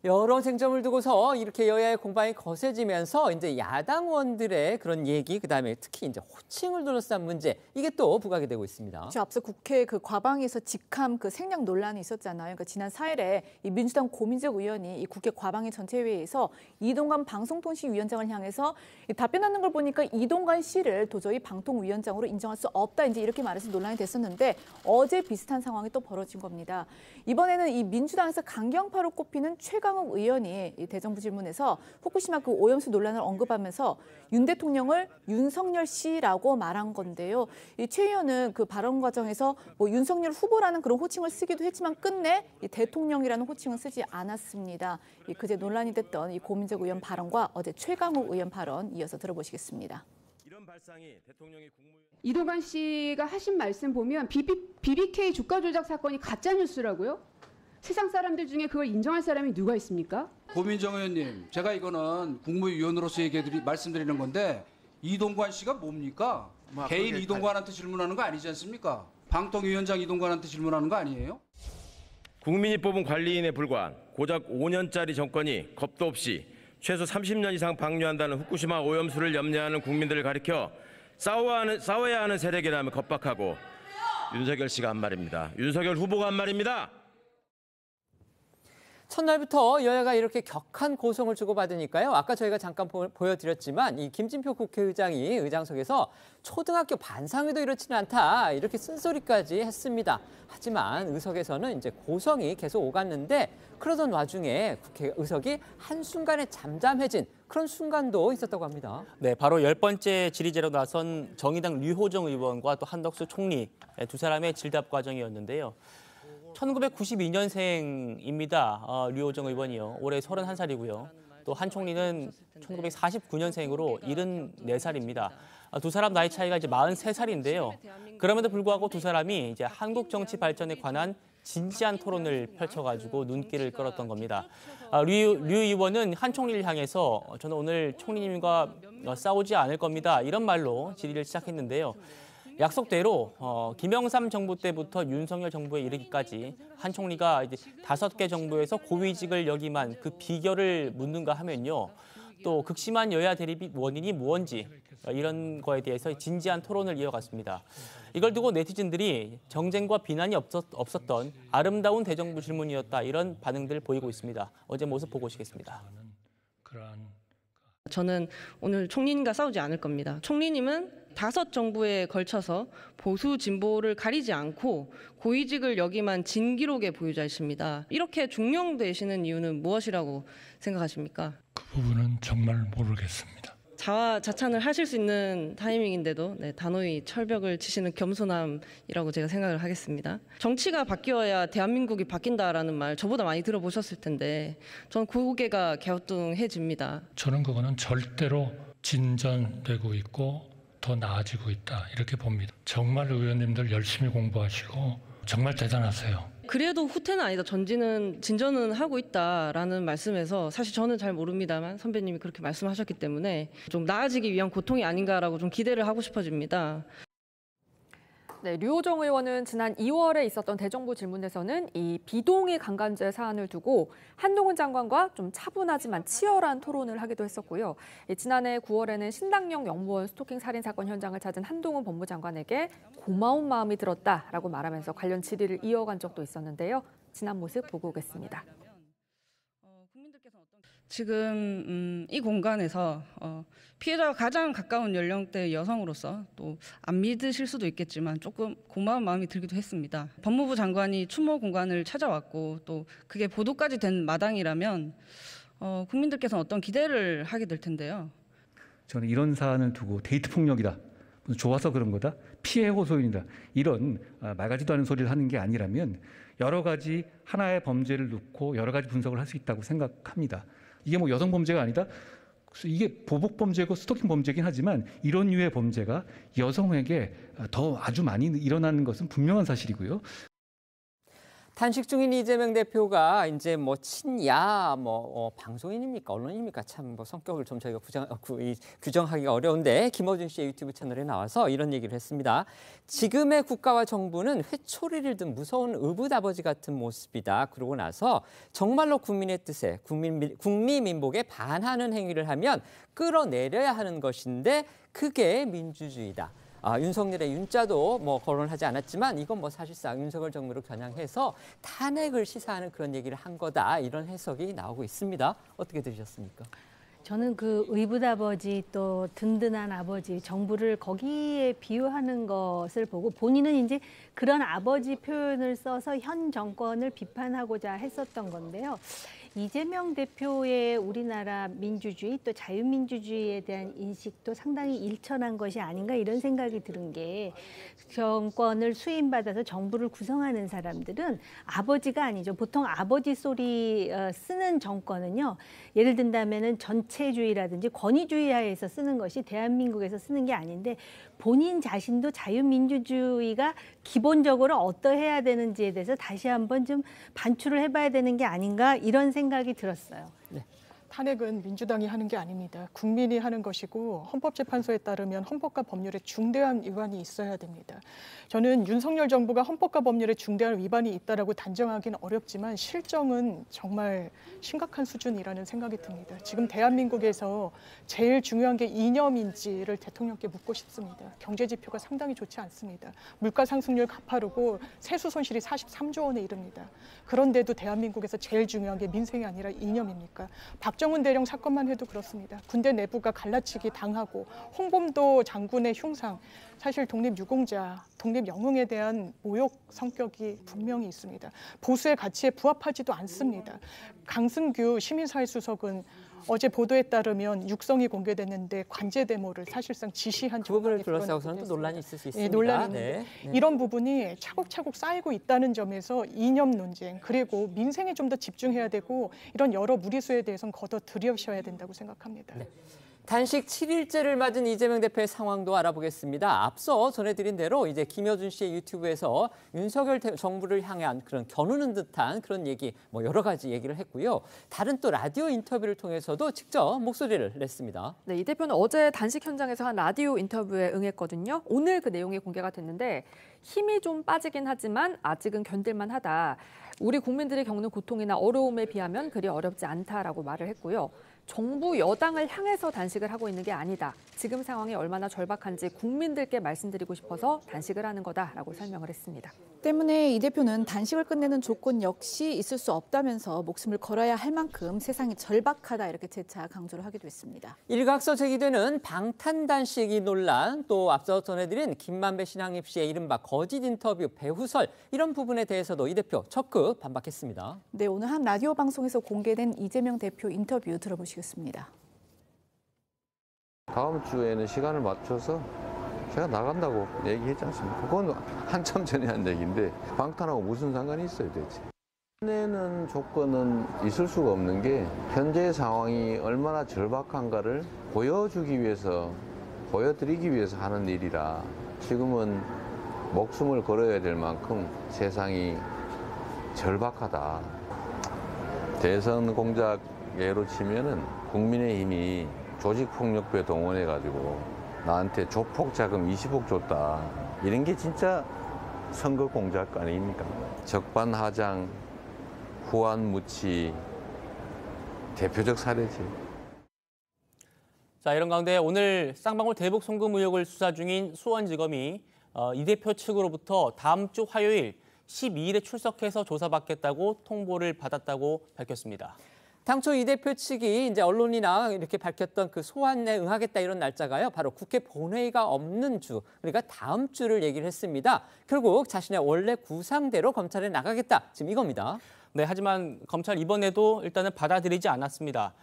A: 여러 쟁점을 두고서 이렇게 여야의 공방이 거세지면서 이제 야당 의원들의 그런 얘기, 그다음에 특히 이제 호칭을 둘러싼 문제, 이게 또 부각이 되고 있습니다.
B: 앞서 국회 그 과방에서 직함 그 생략 논란이 있었잖아요. 그러니까 지난 4일에 이 민주당 고민정 의원이 이 국회 과방위 전체회의에서 이동관 방송통신위원장을 향해서 답변하는 걸 보니까 이동관 씨를 도저히 방통위원장으로 인정할 수 없다, 이제 이렇게 말해서 논란이 됐었는데 어제 비슷한 상황이 또 벌어진 겁니다. 이번에는 이 민주당에서 강경파로 꼽히는 최강욱 의원이 이 대정부 질문에서 후쿠시마 그 오염수 논란을 언급하면서 윤 대통령을 윤석열 씨라고 말한 건데요. 이 최 의원은 그 발언 과정에서 뭐 윤석열 후보라는 그런 호칭을 쓰기도 했지만 끝내 이 대통령이라는 호칭은 쓰지 않았습니다. 이 그제 논란이 됐던 이 고민정 의원 발언과 어제 최강욱 의원 발언 이어서 들어보시겠습니다.
J: 이런 발상이 대통령이 국무위원
K: 이동관 씨가 하신 말씀 보면 BBK 주가 조작 사건이 가짜 뉴스라고요? 세상 사람들 중에 그걸 인정할 사람이 누가 있습니까?
L: 고민정 의원님, 제가 이거는 국무위원으로서 말씀드리는 건데 이동관 씨가 뭡니까? 개인 이동관한테 질문하는 거 아니지 않습니까? 방통위원장 이동관한테 질문하는 거 아니에요?
J: 국민이 뽑은 관리인에 불과한 고작 5년짜리 정권이 겁도 없이 최소 30년 이상 방류한다는 후쿠시마 오염수를 염려하는 국민들을 가리켜 싸워야 하는 세력이라면 겁박하고 윤석열 씨가 한 말입니다. 윤석열 후보가 한 말입니다.
A: 첫날부터 여야가 이렇게 격한 고성을 주고받으니까요. 아까 저희가 잠깐 보여드렸지만 이 김진표 국회의장이 의장석에서 초등학교 반상회도 이렇지는 않다, 이렇게 쓴소리까지 했습니다. 하지만 의석에서는 이제 고성이 계속 오갔는데 그러던 와중에 국회 의석이 한순간에 잠잠해진 그런 순간도 있었다고 합니다.
C: 네, 바로 10번째 질의제로 나선 정의당 류호정 의원과 또 한덕수 총리 두 사람의 질답 과정이었는데요. 1992년생입니다. 류호정 의원이요. 올해 31살이고요. 또 한 총리는 1949년생으로 74살입니다. 두 사람 나이 차이가 이제 43살인데요. 그럼에도 불구하고 두 사람이 이제 한국 정치 발전에 관한 진지한 토론을 펼쳐가지고 눈길을 끌었던 겁니다. 류 의원은 한 총리를 향해서 저는 오늘 총리님과 싸우지 않을 겁니다, 이런 말로 질의를 시작했는데요. 약속대로 김영삼 정부 때부터 윤석열 정부에 이르기까지 한 총리가 이제 5개 정부에서 고위직을 역임한 그 비결을 묻는가 하면요. 또 극심한 여야 대립이 원인이 무언지 이런 거에 대해서 진지한 토론을 이어갔습니다. 이걸 두고 네티즌들이 정쟁과 비난이 없었던 아름다운 대정부 질문이었다, 이런 반응들 보이고 있습니다. 어제 모습 보고 오시겠습니다.
N: 저는 오늘 총리님과 싸우지 않을 겁니다. 총리님은 5 정부에 걸쳐서 보수 진보를 가리지 않고 고위직을 역임한 진기록의 보유자이십니다. 이렇게 중용되시는 이유는 무엇이라고 생각하십니까?
S: 그 부분은 정말 모르겠습니다.
N: 자화자찬을 하실 수 있는 타이밍인데도 단호히 철벽을 치시는 겸손함이라고 제가 생각을 하겠습니다. 정치가 바뀌어야 대한민국이 바뀐다라는 말 저보다 많이 들어보셨을 텐데 저는 고개가 갸우뚱해집니다.
S: 저는 그거는 절대로 진전되고 있고 더 나아지고 있다, 이렇게 봅니다. 정말 의원님들 열심히 공부하시고 정말 대단하세요.
N: 그래도 후퇴는 아니다, 진전은 하고 있다라는 말씀에서 사실 저는 잘 모릅니다만 선배님이 그렇게 말씀하셨기 때문에 좀 나아지기 위한 고통이 아닌가라고 좀 기대를 하고 싶어집니다.
D: 네, 류호정 의원은 지난 2월에 있었던 대정부 질문에서는 이 비동의 강간죄 사안을 두고 한동훈 장관과 좀 차분하지만 치열한 토론을 하기도 했었고요. 지난해 9월에는 신당역 영무원 스토킹 살인 사건 현장을 찾은 한동훈 법무장관에게 고마운 마음이 들었다라고 말하면서 관련 질의를 이어간 적도 있었는데요. 지난 모습 보고 오겠습니다.
N: 지금 이 공간에서 피해자와 가장 가까운 연령대 여성으로서 또 안 믿으실 수도 있겠지만 조금 고마운 마음이 들기도 했습니다. 법무부 장관이 추모 공간을 찾아왔고 또 그게 보도까지 된 마당이라면 국민들께서는 어떤 기대를 하게 될 텐데요.
X: 저는 이런 사안을 두고 데이트 폭력이다, 좋아서 그런 거다, 피해 호소인이다, 이런 말 같지도 않은 소리를 하는 게 아니라면 여러 가지 하나의 범죄를 놓고 여러 가지 분석을 할 수 있다고 생각합니다. 이게 뭐 여성 범죄가 아니다, 이게 보복 범죄고 스토킹 범죄긴 하지만 이런 류의 범죄가 여성에게 더 아주 많이 일어나는 것은 분명한 사실이고요.
A: 단식 중인 이재명 대표가 이제 뭐 친야 방송인입니까 언론입니까 참 뭐 성격을 좀 저희가 규정하기가 어려운데 김어준 씨의 유튜브 채널에 나와서 이런 얘기를 했습니다. 지금의 국가와 정부는 회초리를 든 무서운 의붓아버지 같은 모습이다. 그러고 나서 정말로 국민의 뜻에 국민 민복에 반하는 행위를 하면 끌어내려야 하는 것인데 그게 민주주의다. 윤석열의 윤자도 뭐 거론하지 않았지만 이건 뭐 사실상 윤석열 정부를 겨냥해서 탄핵을 시사하는 그런 얘기를 한 거다. 이런 해석이 나오고 있습니다. 어떻게 들으셨습니까?
Q: 저는 그 의붓아버지 또 든든한 아버지 정부를 거기에 비유하는 것을 보고 본인은 이제 그런 아버지 표현을 써서 현 정권을 비판하고자 했었던 건데요. 이재명 대표의 우리나라 민주주의 또 자유민주주의에 대한 인식도 상당히 일천한 것이 아닌가 이런 생각이 드는 게 정권을 수임받아서 정부를 구성하는 사람들은 아버지가 아니죠. 보통 아버지 소리 쓰는 정권은요. 예를 든다면은 전체주의라든지 권위주의 하에서 쓰는 것이 대한민국에서 쓰는 게 아닌데 본인 자신도 자유민주주의가 기본적으로 어떠해야 되는지에 대해서 다시 한번 좀 반추를 해봐야 되는 게 아닌가 이런 생각이 들었어요.
P: 네. 탄핵은 민주당이 하는 게 아닙니다. 국민이 하는 것이고 헌법재판소에 따르면 헌법과 법률에 중대한 위반이 있어야 됩니다. 저는 윤석열 정부가 헌법과 법률에 중대한 위반이 있다라고 단정하기는 어렵지만 실정은 정말 심각한 수준이라는 생각이 듭니다. 지금 대한민국에서 제일 중요한 게 이념인지를 대통령께 묻고 싶습니다. 경제 지표가 상당히 좋지 않습니다. 물가 상승률 가파르고 세수 손실이 43조 원에 이릅니다. 그런데도 대한민국에서 제일 중요한 게 민생이 아니라 이념입니까? 박정훈 대령 사건만 해도 그렇습니다. 군대 내부가 갈라치기 당하고 홍범도 장군의 흉상, 사실 독립유공자, 독립영웅에 대한 모욕 성격이 분명히 있습니다. 보수의 가치에 부합하지도 않습니다. 강승규 시민사회수석은 어제 보도에 따르면 육성이 공개됐는데 관제 데모를 사실상 지시한
A: 그 부분을 둘러싸고서는 또 논란이 있을 수 있습니다.
P: 논란이 있는데 이런 부분이 차곡차곡 쌓이고 있다는 점에서 이념 논쟁 그리고 민생에 좀 더 집중해야 되고 이런 여러 무리수에 대해서는 걷어 들여셔야 된다고 생각합니다.
A: 네. 단식 7일째를 맞은 이재명 대표의 상황도 알아보겠습니다. 앞서 전해드린 대로 이제 김여준 씨의 유튜브에서 윤석열 정부를 향한 그런 겨누는 듯한 그런 얘기, 뭐 여러 가지 얘기를 했고요. 다른 또 라디오 인터뷰를 통해서도 직접 목소리를 냈습니다.
D: 네, 이 대표는 어제 단식 현장에서 한 라디오 인터뷰에 응했거든요. 오늘 그 내용이 공개가 됐는데 힘이 좀 빠지긴 하지만 아직은 견딜만 하다. 우리 국민들이 겪는 고통이나 어려움에 비하면 그리 어렵지 않다라고 말을 했고요. 정부 여당을 향해서 단식을 하고 있는 게 아니다. 지금 상황이 얼마나 절박한지 국민들께 말씀드리고 싶어서 단식을 하는 거다라고 설명을 했습니다.
B: 때문에 이 대표는 단식을 끝내는 조건 역시 있을 수 없다면서 목숨을 걸어야 할 만큼 세상이 절박하다 이렇게 재차 강조를 하기도 했습니다.
A: 일각서 제기되는 방탄단식이 논란, 또 앞서 전해드린 김만배 신앙립 씨의 이른바 거짓 인터뷰 배후설 이런 부분에 대해서도 이 대표 적극 반박했습니다.
B: 네, 오늘 한 라디오 방송에서 공개된 이재명 대표 인터뷰 들어보시겠습니다.
H: 다음 주에는 시간을 맞춰서 제가 나간다고 얘기했지 않습니까? 그건 한참 전에 한 얘기인데 방탄하고 무슨 상관이 있어요 대체. 내는 조건은 있을 수가 없는 게 현재 상황이 얼마나 절박한가를 보여주기 위해서, 보여드리기 위해서 하는 일이라 지금은 목숨을 걸어야 될 만큼 세상이 절박하다. 대선 공작 예로 치면은 국민의힘이 조직폭력배 동원해가지고 나한테 조폭 자금 20억 줬다. 이런 게 진짜 선거 공작 아닙니까? 적반하장, 후안무치 대표적 사례지.
C: 자, 이런 가운데 오늘 쌍방울 대북 송금 의혹을 수사 중인 수원지검이 이 대표 측으로부터 다음 주 화요일 12일에 출석해서 조사받겠다고 통보를 받았다고 밝혔습니다.
A: 당초 이 대표 측이 이제 언론이나 이렇게 밝혔던 그 소환에 응하겠다 이런 날짜가요. 바로 국회 본회의가 없는 주, 그러니까 다음 주를 얘기를 했습니다. 결국 자신의 원래 구상대로 검찰에 나가겠다. 지금 이겁니다.
C: 네, 하지만 검찰 이번에도 일단은 받아들이지 않았습니다.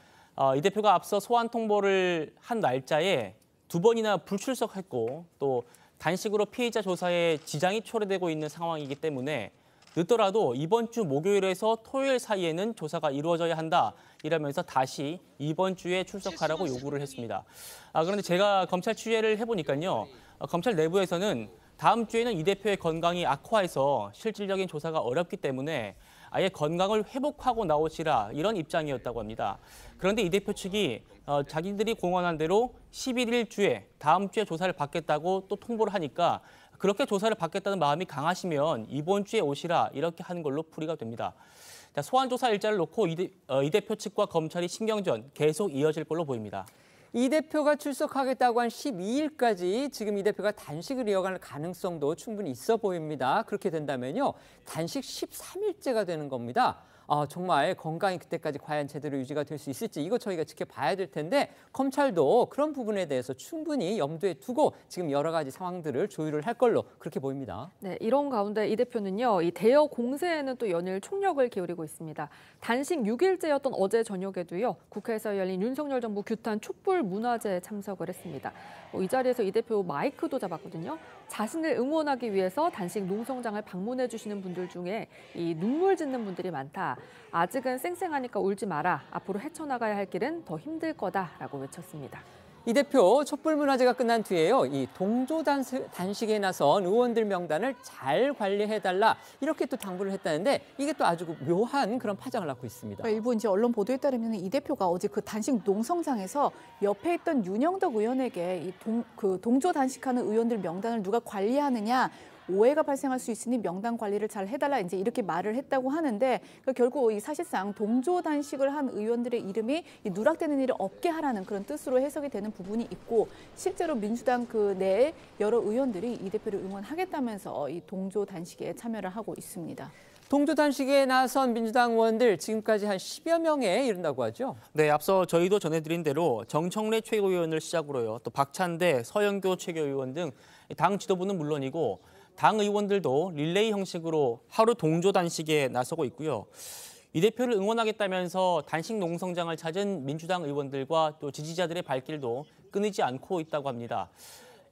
C: 이 대표가 앞서 소환 통보를 한 날짜에 2번이나 불출석했고 또 단식으로 피의자 조사에 지장이 초래되고 있는 상황이기 때문에 늦더라도 이번 주 목요일에서 토요일 사이에는 조사가 이루어져야 한다. 이러면서 다시 이번 주에 출석하라고 요구를 했습니다. 그런데 제가 검찰 취재를 해보니까요. 검찰 내부에서는 다음 주에는 이 대표의 건강이 악화해서 실질적인 조사가 어렵기 때문에 아예 건강을 회복하고 나오시라 이런 입장이었다고 합니다. 그런데 이 대표 측이 자기들이 공언한 대로 11일 주에 다음 주에 조사를 받겠다고 또 통보를 하니까 그렇게 조사를 받겠다는 마음이 강하시면 이번 주에 오시라 이렇게 하는 걸로 풀이가 됩니다. 자, 소환 조사 일자를 놓고 이 대표 측과 검찰이 신경전 계속 이어질 걸로 보입니다.
A: 이 대표가 출석하겠다고 한 12일까지 지금 이 대표가 단식을 이어갈 가능성도 충분히 있어 보입니다. 그렇게 된다면요, 단식 13일째가 되는 겁니다. 정말 건강이 그때까지 과연 제대로 유지가 될 수 있을지 이거 저희가 지켜봐야 될 텐데 검찰도 그런 부분에 대해서 충분히 염두에 두고 지금 여러 가지 상황들을 조율을 할 걸로 그렇게 보입니다.
D: 네, 이런 가운데 이 대표는요, 이 대여 공세에는 또 연일 총력을 기울이고 있습니다. 단식 6일째였던 어제 저녁에도요, 국회에서 열린 윤석열 정부 규탄 촛불 문화제에 참석을 했습니다. 이 자리에서 이 대표 마이크도 잡았거든요. 자신을 응원하기 위해서 단식 농성장을 방문해 주시는 분들 중에 이 눈물 짓는 분들이 많다. 아직은 쌩쌩하니까 울지 마라. 앞으로 헤쳐나가야 할 길은 더 힘들 거다라고 외쳤습니다.
A: 이 대표 촛불문화제가 끝난 뒤에요, 이 동조 단식에 나선 의원들 명단을 잘 관리해달라 이렇게 또 당부를 했다는데 이게 또 아주 묘한 그런 파장을 낳고 있습니다.
B: 일부 이제 언론 보도에 따르면 이 대표가 어제 그 단식 농성장에서 옆에 있던 윤영덕 의원에게 동조 단식하는 의원들 명단을 누가 관리하느냐. 오해가 발생할 수 있으니 명단 관리를 잘 해달라 이제 이렇게 말을 했다고 하는데 결국 이 사실상 동조 단식을 한 의원들의 이름이 누락되는 일이 없게 하라는 그런 뜻으로 해석이 되는 부분이 있고 실제로 민주당 그 내에 여러 의원들이 이 대표를 응원하겠다면서 이 동조 단식에 참여를 하고 있습니다.
A: 동조 단식에 나선 민주당 의원들 지금까지 한 10여 명에 이른다고 하죠.
C: 네, 앞서 저희도 전해드린 대로 정청래 최고위원을 시작으로요, 또 박찬대, 서영교 최고위원 등 당 지도부는 물론이고 당 의원들도 릴레이 형식으로 하루 동조 단식에 나서고 있고요. 이 대표를 응원하겠다면서 단식 농성장을 찾은 민주당 의원들과 또 지지자들의 발길도 끊이지 않고 있다고 합니다.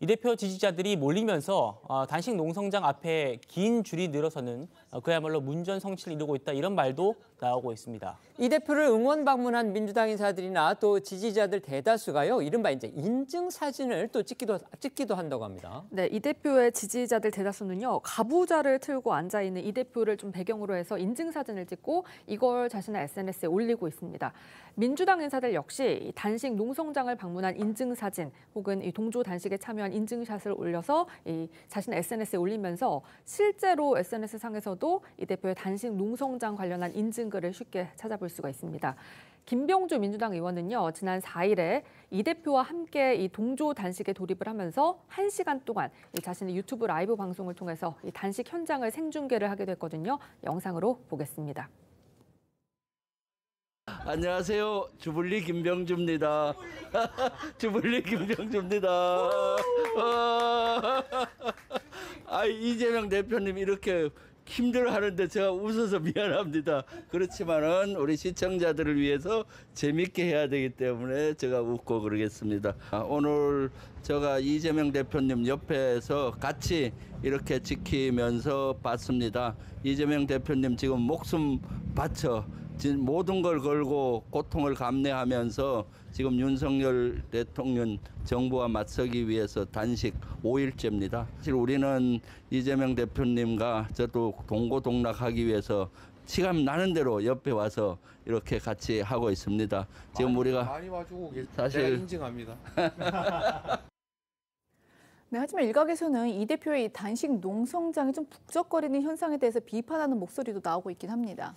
C: 이 대표 지지자들이 몰리면서 단식 농성장 앞에 긴 줄이 늘어서는 그야말로 문전성시를 이루고 있다 이런 말도 나오고 있습니다.
A: 이 대표를 응원 방문한 민주당 인사들이나 또 지지자들 대다수가요, 이른바 이제 인증 사진을 또 찍기도 한다고 합니다.
D: 네, 이 대표의 지지자들 대다수는요, 가부좌를 틀고 앉아 있는 이 대표를 좀 배경으로 해서 인증 사진을 찍고 이걸 자신의 SNS에 올리고 있습니다. 민주당 인사들 역시 단식 농성장을 방문한 인증 사진 혹은 이 동조 단식에 참여한 인증샷을 올려서 이 자신의 SNS에 올리면서 실제로 SNS 상에서도 이 대표의 단식 농성장 관련한 인증글을 쉽게 찾아볼 수가 있습니다. 김병주 민주당 의원은요, 지난 4일에 이 대표와 함께 이 동조 단식에 돌입을 하면서 1시간 동안 자신의 유튜브 라이브 방송을 통해서 이 단식 현장을 생중계를 하게 됐거든요. 영상으로 보겠습니다.
E: 안녕하세요. 주불리 김병주입니다. 주불리 김병주입니다. 이재명 대표님 이렇게 힘들어하는데 제가 웃어서 미안합니다. 그렇지만은 우리 시청자들을 위해서 재밌게 해야 되기 때문에 제가 웃고 그러겠습니다. 오늘 제가 이재명 대표님 옆에서 같이 이렇게 지키면서 봤습니다. 이재명 대표님 지금 목숨 바쳐 모든 걸 걸고 고통을 감내하면서 지금 윤석열 대통령 정부와 맞서기 위해서 단식 5일째입니다. 사실 우리는 이재명 대표님과 저도 동고동락하기 위해서 시간 나는 대로 옆에 와서 이렇게 같이 하고 있습니다. 지금 우리가
H: 많이 와주고
E: 사실
H: 내가 인정합니다.
B: 네, 하지만 일각에서는 이 대표의 단식 농성장이 좀 북적거리는 현상에 대해서 비판하는 목소리도 나오고 있긴 합니다.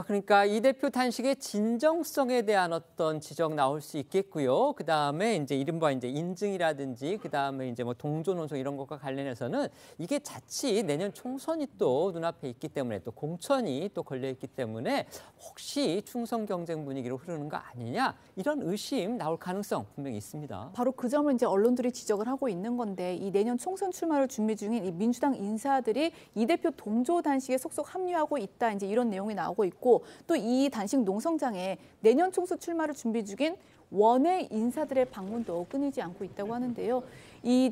A: 그러니까 이 대표 단식의 진정성에 대한 어떤 지적 나올 수 있겠고요. 그 다음에 이제 이른바 이제 인증이라든지 그 다음에 이제 뭐 동조 농성 이런 것과 관련해서는 이게 자칫 내년 총선이 또 눈앞에 있기 때문에 또 공천이 또 걸려 있기 때문에 혹시 충성 경쟁 분위기로 흐르는 거 아니냐 이런 의심 나올 가능성 분명히 있습니다.
B: 바로 그 점을 이제 언론들이 지적을 하고 있는 건데 이 내년 총선 출마를 준비 중인 이 민주당 인사들이 이 대표 동조 단식에 속속 합류하고 있다 이제 이런 내용이 나오고 있고 또 이 단식 농성장에 내년 총선 출마를 준비 중인 원외 인사들의 방문도 끊이지 않고 있다고 하는데요.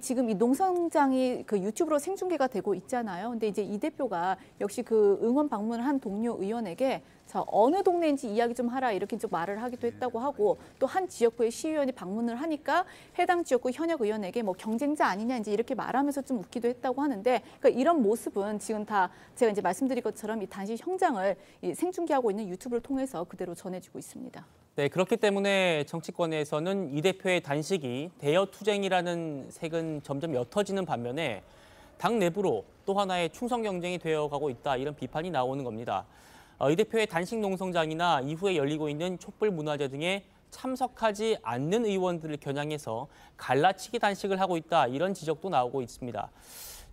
B: 지금 이 농성장이 그 유튜브로 생중계가 되고 있잖아요. 근데 이제 이 대표가 역시 그 응원 방문을 한 동료 의원에게 자, 어느 동네인지 이야기 좀 하라 이렇게 좀 말을 하기도 했다고 하고 또 한 지역구의 시의원이 방문을 하니까 해당 지역구 현역 의원에게 뭐 경쟁자 아니냐 이제 이렇게 말하면서 좀 웃기도 했다고 하는데 그러니까 이런 모습은 지금 다 제가 이제 말씀드린 것처럼 이 단식 형장을 생중계하고 있는 유튜브를 통해서 그대로 전해지고 있습니다.
C: 네, 그렇기 때문에 정치권에서는 이 대표의 단식이 대여 투쟁이라는 색은 점점 옅어지는 반면에 당 내부로 또 하나의 충성 경쟁이 되어가고 있다 이런 비판이 나오는 겁니다. 이 대표의 단식 농성장이나 이후에 열리고 있는 촛불 문화제 등에 참석하지 않는 의원들을 겨냥해서 갈라치기 단식을 하고 있다 이런 지적도 나오고 있습니다.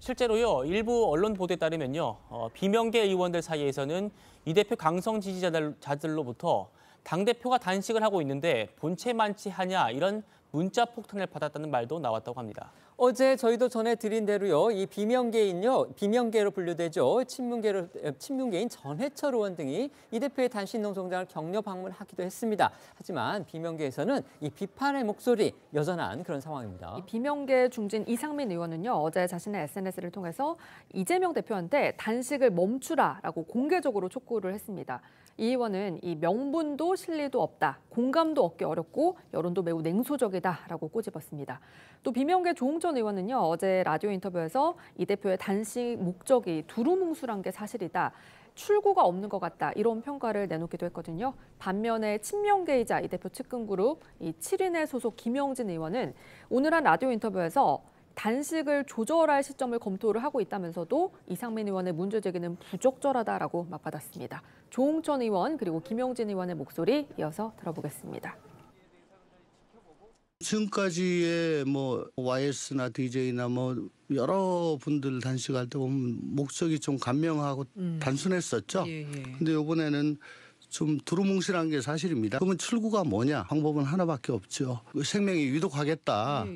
C: 실제로요 일부 언론 보도에 따르면요 비명계 의원들 사이에서는 이 대표 강성 지지자들로부터 당대표가 단식을 하고 있는데 본체만치 하냐 이런 문자 폭탄을 받았다는 말도 나왔다고 합니다.
A: 어제 저희도 전해드린 대로요, 이 비명계로 분류되죠. 친문계인 전해철 의원 등이 이 대표의 단식 농성장을 격려 방문하기도 했습니다. 하지만 비명계에서는 이 비판의 목소리 여전한 그런 상황입니다.
D: 이 비명계 중진 이상민 의원은요, 어제 자신의 SNS를 통해서 이재명 대표한테 단식을 멈추라라고 공개적으로 촉구를 했습니다. 이 의원은 이 명분도 실리도 없다, 공감도 얻기 어렵고 여론도 매우 냉소적이다라고 꼬집었습니다. 또 비명계 조홍천 의원은요, 어제 라디오 인터뷰에서 이 대표의 단식 목적이 두루뭉술한 게 사실이다. 출구가 없는 것 같다. 이런 평가를 내놓기도 했거든요. 반면에 친명계이자 이 대표 측근 그룹 이 7인의 소속 김영진 의원은 오늘 한 라디오 인터뷰에서 단식을 조절할 시점을 검토를 하고 있다면서도 이상민 의원의 문제 제기는 부적절하다라고 맞받았습니다. 조홍천 의원 그리고 김영진 의원의 목소리 이어서 들어보겠습니다.
F: 지금까지의 뭐 YS나 DJ나 뭐 여러 분들 단식할 때 보면 목적이 좀 간명하고 단순했었죠. 근데 이번에는 좀 두루뭉실한 게 사실입니다. 그러면 출구가 뭐냐? 방법은 하나밖에 없죠. 생명이 위독하겠다.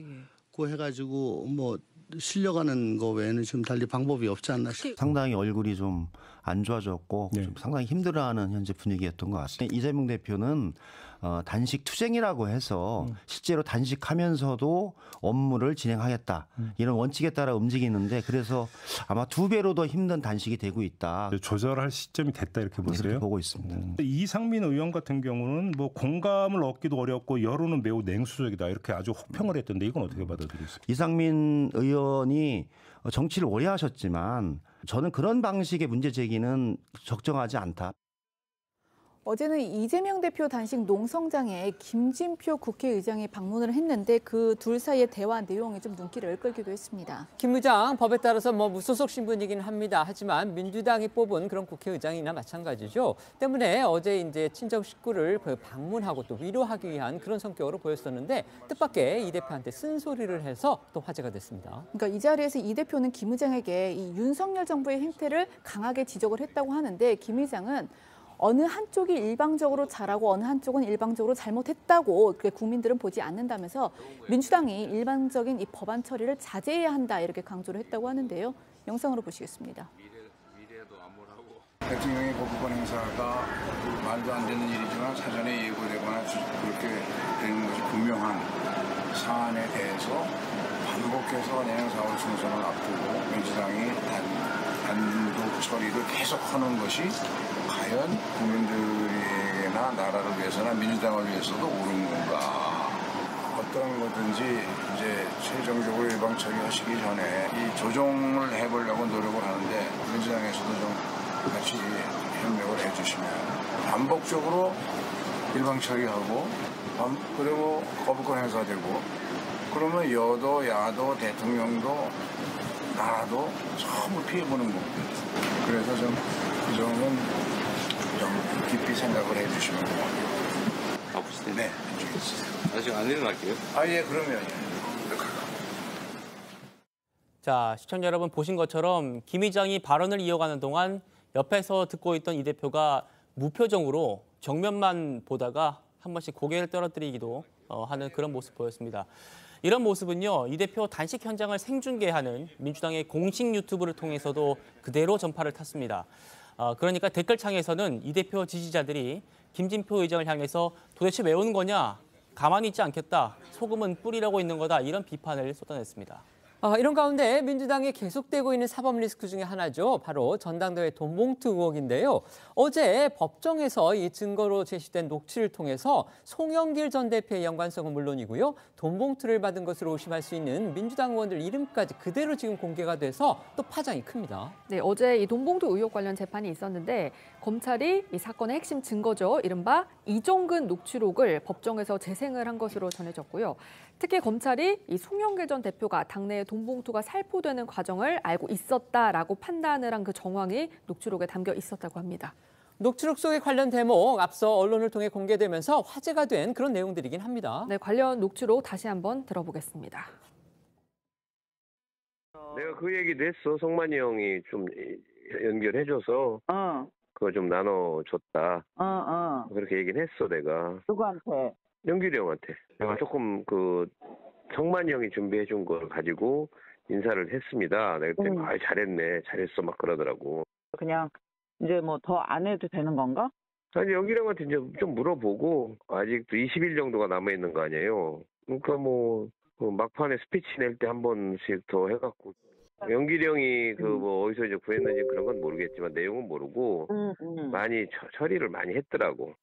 F: 고 해가지고 뭐 실려가는 거 외에는 지금 달리 방법이 없지 않나 싶습니다.
I: 상당히 얼굴이 좀 안 좋아졌고 좀 상당히 힘들어하는 현재 분위기였던 것 같습니다. 이재명 대표는 단식 투쟁이라고 해서 실제로 단식하면서도 업무를 진행하겠다 이런 원칙에 따라 움직이는데 그래서 아마 2배로 더 힘든 단식이 되고 있다.
M: 조절할 시점이 됐다 이렇게 보세요?
I: 이렇게 보고 있습니다.
M: 이상민 의원 같은 경우는 뭐 공감을 얻기도 어렵고 여론은 매우 냉수적이다 이렇게 아주 혹평을 했던데 이건 어떻게 받아들이세요?
I: 이상민 의원이 정치를 오래 하셨지만 저는 그런 방식의 문제 제기는 적정하지 않다.
B: 어제는 이재명 대표 단식 농성장에 김진표 국회의장이 방문을 했는데 그 둘 사이의 대화 내용이 좀 눈길을 끌기도 했습니다.
A: 김 의장 법에 따라서 뭐 무소속 신분이긴 합니다. 하지만 민주당이 뽑은 그런 국회의장이나 마찬가지죠. 때문에 어제 이제 친정 식구를 방문하고 또 위로하기 위한 그런 성격으로 보였었는데 뜻밖의 이 대표한테 쓴소리를 해서 또 화제가 됐습니다.
B: 그러니까 이 자리에서 이 대표는 김 의장에게 이 윤석열 정부의 행태를 강하게 지적을 했다고 하는데 김 의장은 어느 한쪽이 일방적으로 잘하고 어느 한쪽은 일방적으로 잘못했다고 국민들은 보지 않는다면서 민주당이 일방적인 이 법안 처리를 자제해야 한다 이렇게 강조를 했다고 하는데요. 영상으로 보시겠습니다.
O: 대통령의 거부권 행사가 말도 안 되는 일이지만 사전에 예고되거나 그렇게 되는 것이 분명한 사안에 대해서 반복해서 내년 4월 총선을 앞두고 민주당이 단독 처리를 계속하는 것이 과연 국민들에게나 나라를 위해서나 민주당을 위해서도 옳은 건가. 어떤 거든지 이제 최종적으로 일방 처리하시기 전에 이 조정을 해보려고 노력을 하는데 민주당에서도 좀 같이 협력을 해주시면 반복적으로 일방 처리하고 그리고 거부권 행사되고 그러면 여도 야도 대통령도 나라도 전부 피해보는 겁니다. 그래서 좀 그 점은 좀 깊이 생각을 해주시면
I: 바쁘실 때?
O: 네.
I: 아직 안 일어날게요.
O: 예, 그러면
C: 자, 시청자 여러분 보신 것처럼 김 의장이 발언을 이어가는 동안 옆에서 듣고 있던 이 대표가 무표정으로 정면만 보다가 한 번씩 고개를 떨어뜨리기도 하는 그런 모습 보였습니다. 이런 모습은요, 이 대표 단식 현장을 생중계하는 민주당의 공식 유튜브를 통해서도 그대로 전파를 탔습니다. 그러니까 댓글창에서는 이 대표 지지자들이 김진표 의장을 향해서 도대체 왜 오는 거냐, 가만히 있지 않겠다. 소금은 뿌리려고 있는 거다. 이런 비판을 쏟아냈습니다.
A: 이런 가운데 민주당이 계속되고 있는 사법 리스크 중에 하나죠. 바로 전당대회 돈봉투 의혹인데요. 어제 법정에서 이 증거로 제시된 녹취를 통해서 송영길 전 대표의 연관성은 물론이고요. 돈봉투를 받은 것으로 의심할 수 있는 민주당 의원들 이름까지 그대로 지금 공개가 돼서 또 파장이 큽니다.
D: 네, 어제 이 돈봉투 의혹 관련 재판이 있었는데 검찰이 이 사건의 핵심 증거죠. 이른바 이종근 녹취록을 법정에서 재생을 한 것으로 전해졌고요. 특히 검찰이 이 송영길 전 대표가 당내에 돈봉투가 살포되는 과정을 알고 있었다라고 판단을 한 그 정황이 녹취록에 담겨 있었다고 합니다.
A: 녹취록 속의 관련 대목 앞서 언론을 통해 공개되면서 화제가 된 그런 내용들이긴 합니다.
D: 네, 관련 녹취록 다시 한번 들어보겠습니다.
G: 내가 그 얘기도 했어. 성만이 형이 좀 연결해줘서 그거 좀 나눠줬다. 그렇게 얘기는 했어 내가.
R: 누구한테?
G: 영길이 형한테. 내가 조금 성만이 형이 준비해준 걸 가지고 인사를 했습니다. 내가 그때 잘했네, 잘했어 막 그러더라고.
R: 그냥 이제 뭐 더 안 해도 되는 건가?
G: 아니 영길이 형한테 이제 좀 물어보고 아직도 20일 정도가 남아 있는 거 아니에요. 그러니까 막판에 스피치 낼 때 한 번씩 더 해갖고. 영길이 형이 어디서 이제 구했는지 그런 건 모르겠지만 내용은 모르고 많이 처리를 많이 했더라고.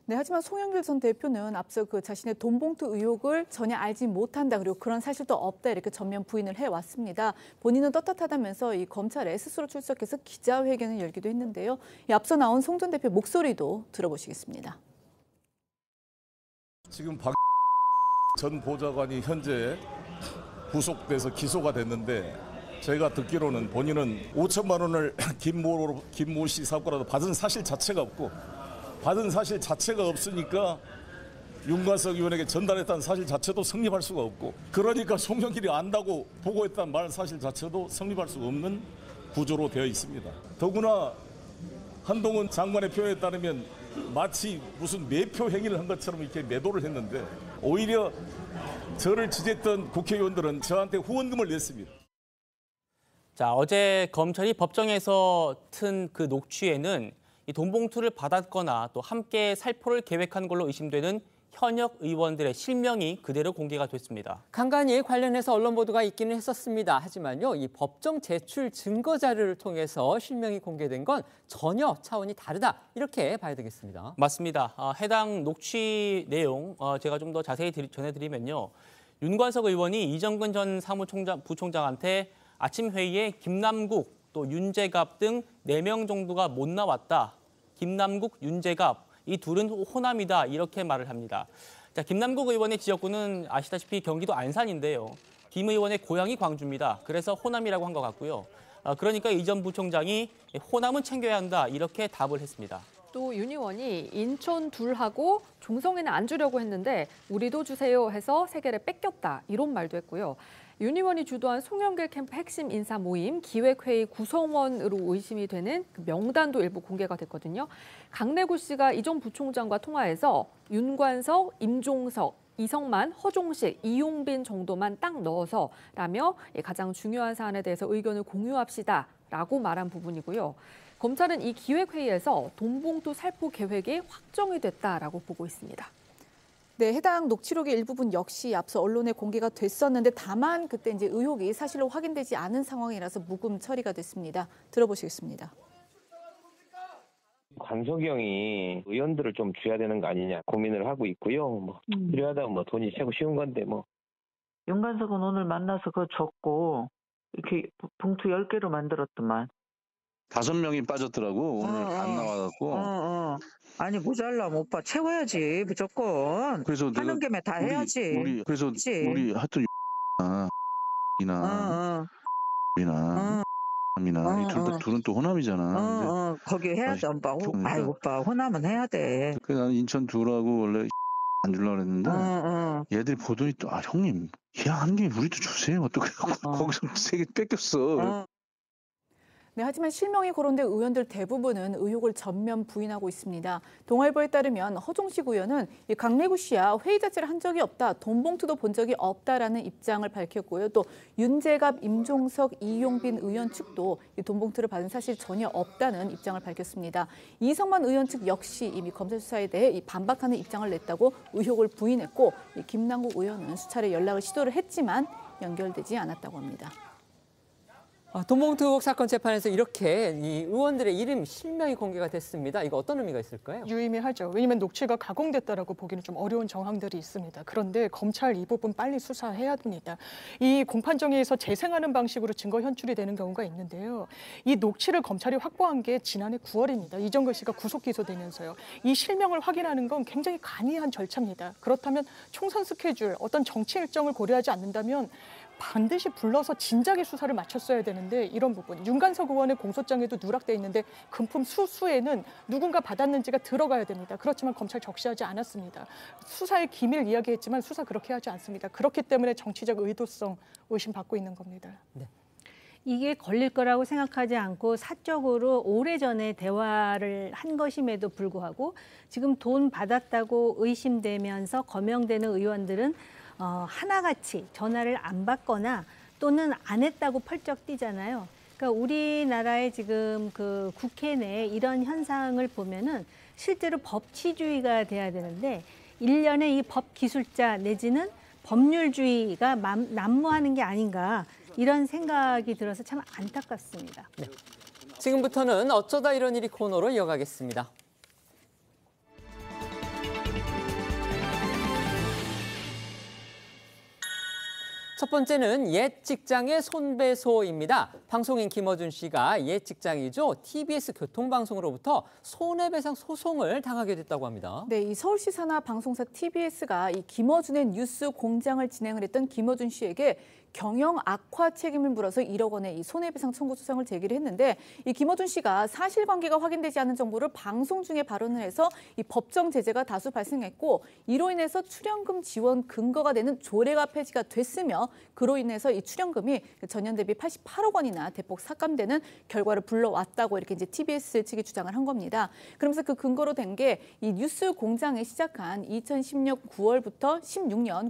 B: 네, 하지만 송영길 전 대표는 앞서 자신의 돈봉투 의혹을 전혀 알지 못한다, 그리고 그런 사실도 없다 이렇게 전면 부인을 해왔습니다. 본인은 떳떳하다면서 이 검찰에 스스로 출석해서 기자회견을 열기도 했는데요. 앞서 나온 송 전 대표 목소리도 들어보시겠습니다.
T: 지금 박 전 보좌관이 현재 구속돼서 기소가 됐는데 제가 듣기로는 본인은 5천만 원을 김모 씨 사건으로 받은 사실 자체가 없고 받은 사실 자체가 없으니까 윤관석 의원에게 전달했다는 사실 자체도 성립할 수가 없고 그러니까 송영길이 안다고 보고했다는 말 사실 자체도 성립할 수가 없는 구조로 되어 있습니다. 더구나 한동훈 장관의 표현에 따르면 마치 무슨 매표 행위를 한 것처럼 이렇게 매도를 했는데 오히려 저를 지지했던 국회의원들은 저한테 후원금을 냈습니다.
C: 자, 어제 검찰이 법정에서 튼 그 녹취에는 이 돈봉투를 받았거나 또 함께 살포를 계획한 걸로 의심되는 현역 의원들의 실명이 그대로 공개가 됐습니다.
A: 간간히 관련해서 언론 보도가 있기는 했었습니다. 하지만요, 이 법정 제출 증거 자료를 통해서 실명이 공개된 건 전혀 차원이 다르다, 이렇게 봐야 되겠습니다.
C: 맞습니다. 해당 녹취 내용 제가 좀 더 자세히 전해드리면요. 윤관석 의원이 이정근 전 부총장한테 아침 회의에 김남국, 또 윤재갑 등 4명 정도가 못 나왔다. 김남국, 윤재갑, 이 둘은 호남이다, 이렇게 말을 합니다. 자, 김남국 의원의 지역구는 아시다시피 경기도 안산인데요. 김 의원의 고향이 광주입니다. 그래서 호남이라고 한 것 같고요. 그러니까 이 전 부총장이 호남은 챙겨야 한다, 이렇게 답을 했습니다.
D: 또 윤 의원이 인천 둘하고 종성에는 안 주려고 했는데 우리도 주세요 해서 3개를 뺏겼다, 이런 말도 했고요. 윤 의원이 주도한 송영길 캠프 핵심 인사 모임 기획회의 구성원으로 의심이 되는 그 명단도 일부 공개가 됐거든요. 강내구 씨가 이 전 부총장과 통화해서 윤관석, 임종석, 이성만, 허종식, 이용빈 정도만 딱 넣어서 라며 가장 중요한 사안에 대해서 의견을 공유합시다라고 말한 부분이고요. 검찰은 이 기획회의에서 돈봉투 살포 계획이 확정이 됐다라고 보고 있습니다.
B: 네, 해당 녹취록의 일부분 역시 앞서 언론에 공개가 됐었는데 다만 그때 이제 의혹이 사실로 확인되지 않은 상황이라서 무금 처리가 됐습니다. 들어보시겠습니다.
U: 관석이 형이 의원들을 좀 줘야 되는 거 아니냐 고민을 하고 있고요. 필요하다면 돈이 최고 쉬운 건데
R: 윤관석은 오늘 만나서 그거 줬고 이렇게 봉투 10개로 만들었더만.
V: 5명이 빠졌더라고. 오늘 안 나와갖고.
R: 아니 모자라면 오빠 채워야지 무조건.
V: 그래서
R: 하는 김에 다 해야지.
V: 그래서 우리 하여튼 이나 이 둘은 또 호남이잖아.
R: 거기 해야 돼 오빠. 아이 오빠 호남은 해야 돼.
V: 그래서 나는 인천 둘하고 원래 안 주려고 그랬는데 얘들이 보더니 또 형님 그냥 한 개 우리도 주세요. 또 그래갖고 거기서 3개 뺏겼어.
B: 네, 하지만 실명이 거론된 의원들 대부분은 의혹을 전면 부인하고 있습니다. 동아일보에 따르면 허종식 의원은 이 강래구 씨야 회의 자체를 한 적이 없다, 돈봉투도 본 적이 없다라는 입장을 밝혔고요. 또 윤재갑, 임종석, 이용빈 의원 측도 이 돈봉투를 받은 사실 전혀 없다는 입장을 밝혔습니다. 이성만 의원 측 역시 이미 검찰 수사에 대해 이 반박하는 입장을 냈다고 의혹을 부인했고, 이 김남국 의원은 수차례 연락을 시도를 했지만 연결되지 않았다고 합니다.
A: 돈봉투 의혹 사건 재판에서 이렇게 이 의원들의 이름 실명이 공개가 됐습니다. 이거 어떤 의미가 있을까요?
P: 유의미하죠. 왜냐하면 녹취가 가공됐다라고 보기는 좀 어려운 정황들이 있습니다. 그런데 검찰 이 부분 빨리 수사해야 됩니다. 이 공판정의에서 재생하는 방식으로 증거 현출이 되는 경우가 있는데요. 이 녹취를 검찰이 확보한 게 지난해 9월입니다. 이정걸 씨가 구속 기소되면서요. 이 실명을 확인하는 건 굉장히 간이한 절차입니다. 그렇다면 총선 스케줄, 어떤 정치 일정을 고려하지 않는다면 반드시 불러서 진작에 수사를 마쳤어야 되는데, 이런 부분 윤관석 의원의 공소장에도 누락돼 있는데 금품 수수에는 누군가 받았는지가 들어가야 됩니다. 그렇지만 검찰 적시하지 않았습니다. 수사의 기밀 이야기했지만 수사 그렇게 하지 않습니다. 그렇기 때문에 정치적 의도성 의심받고 있는 겁니다.
A: 네.
Q: 이게 걸릴 거라고 생각하지 않고 사적으로 오래전에 대화를 한 것임에도 불구하고 지금 돈 받았다고 의심되면서 거명되는 의원들은 하나같이 전화를 안 받거나 또는 안 했다고 펄쩍 뛰잖아요. 그러니까 우리나라의 지금 그 국회 내 이런 현상을 보면은 실제로 법치주의가 돼야 되는데 1년에 이 법 기술자 내지는 법률주의가 난무하는 게 아닌가, 이런 생각이 들어서 참 안타깝습니다.
A: 네. 지금부터는 어쩌다 이런 일이 코너로 이어가겠습니다. 첫 번째는 옛 직장의 손배소입니다. 방송인 김어준 씨가 옛 직장이죠. TBS 교통방송으로부터 손해배상 소송을 당하게 됐다고 합니다.
B: 네, 이 서울시 산하 방송사 TBS가 이 김어준의 뉴스 공장을 진행을 했던 김어준 씨에게 경영 악화 책임을 물어서 1억 원의 이 손해배상 청구 소송을 제기를 했는데, 이 김어준 씨가 사실관계가 확인되지 않은 정보를 방송 중에 발언을 해서 이 법정 제재가 다수 발생했고, 이로 인해서 출연금 지원 근거가 되는 조례가 폐지가 됐으며, 그로 인해서 이 출연금이 전년 대비 88억 원이나 대폭 삭감되는 결과를 불러왔다고 이렇게 이제 TBS 측이 주장을 한 겁니다. 그러면서 그 근거로 된 게 이 뉴스 공장이 시작한 2016년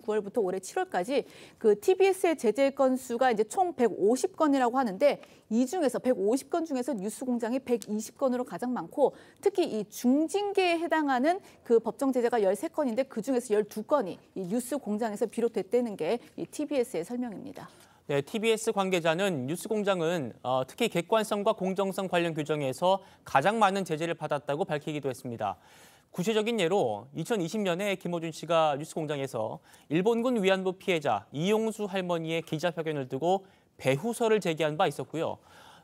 B: 9월부터 올해 7월까지 그 TBS의 제재 건수가 이제 총 150건이라고 하는데, 이 중에서 150건 중에서 뉴스공장이 120건으로 가장 많고, 특히 이 중징계에 해당하는 그 법정 제재가 13건인데 그 중에서 12건이 이 뉴스공장에서 비롯됐다는 게 이 TBS의 설명입니다.
C: 네, TBS 관계자는 뉴스공장은 특히 객관성과 공정성 관련 규정에서 가장 많은 제재를 받았다고 밝히기도 했습니다. 구체적인 예로 2020년에 김어준 씨가 뉴스공장에서 일본군 위안부 피해자 이용수 할머니의 기자회견을 두고 배후설을 제기한 바 있었고요.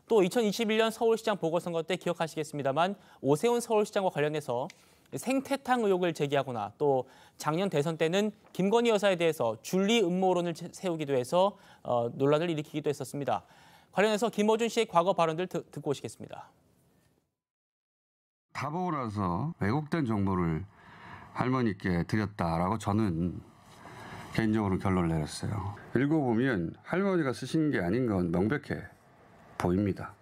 C: 또 2021년 서울시장 보궐선거 때 기억하시겠습니다만 오세훈 서울시장과 관련해서 생태탕 의혹을 제기하거나, 또 작년 대선 때는 김건희 여사에 대해서 줄리 음모론을 세우기도 해서 논란을 일으키기도 했었습니다. 관련해서 김어준 씨의 과거 발언들 듣고 오시겠습니다.
J: 다 보고 나서 왜곡된 정보를 할머니께 드렸다라고 저는 개인적으로 결론을 내렸어요. 읽어보면 할머니가 쓰신 게 아닌 건 명백해 보입니다.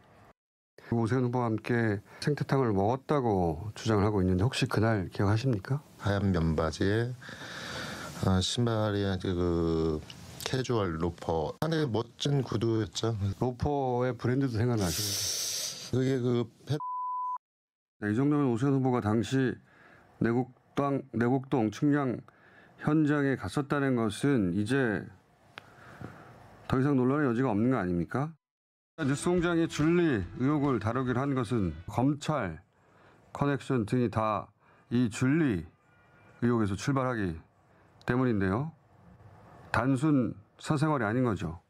J: 오세훈 후보와 함께 생태탕을 먹었다고 주장을 하고 있는데, 혹시 그날 기억하십니까?
K: 하얀 면바지에 신발이 그 캐주얼 로퍼, 상당히 멋진 구두였죠.
J: 로퍼의 브랜드도 생각나시죠? 그게 이 정도면 오세훈 후보가 당시 내곡동 측량 현장에 갔었다는 것은 이제 더 이상 논란의 여지가 없는 거 아닙니까? 뉴스공장이 줄리 의혹을 다루기로 한 것은 검찰 커넥션 등이 다 이 줄리 의혹에서 출발하기 때문인데요. 단순 사생활이 아닌 거죠.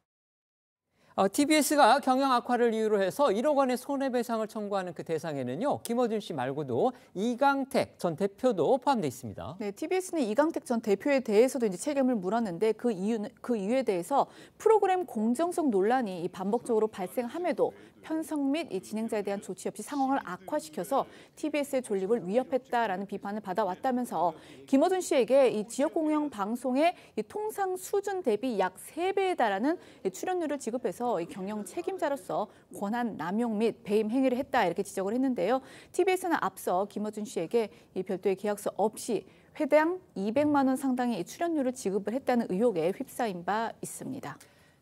A: TBS가 경영 악화를 이유로 해서 1억 원의 손해배상을 청구하는 그 대상에는요, 김어준 씨 말고도 이강택 전 대표도 포함되어 있습니다.
B: 네, TBS는 이강택 전 대표에 대해서도 이제 책임을 물었는데, 그 이유에 대해서 프로그램 공정성 논란이 반복적으로 발생함에도 편성 및 이 진행자에 대한 조치 없이 상황을 악화시켜서 TBS의 존립을 위협했다라는 비판을 받아왔다면서, 김어준 씨에게 이 지역 공영 방송의 이 통상 수준 대비 약 3배에 달하는 출연료를 지급해서 대해서 이 경영 책임자로서 권한 남용 및 배임 행위를 했다 이렇게 지적을 했는데요. TBS는 앞서 김어준 씨에게 이 별도의 계약서 없이 회당 200만 원 상당의 출연료를 지급을 했다는 의혹에 휩싸인 바 있습니다.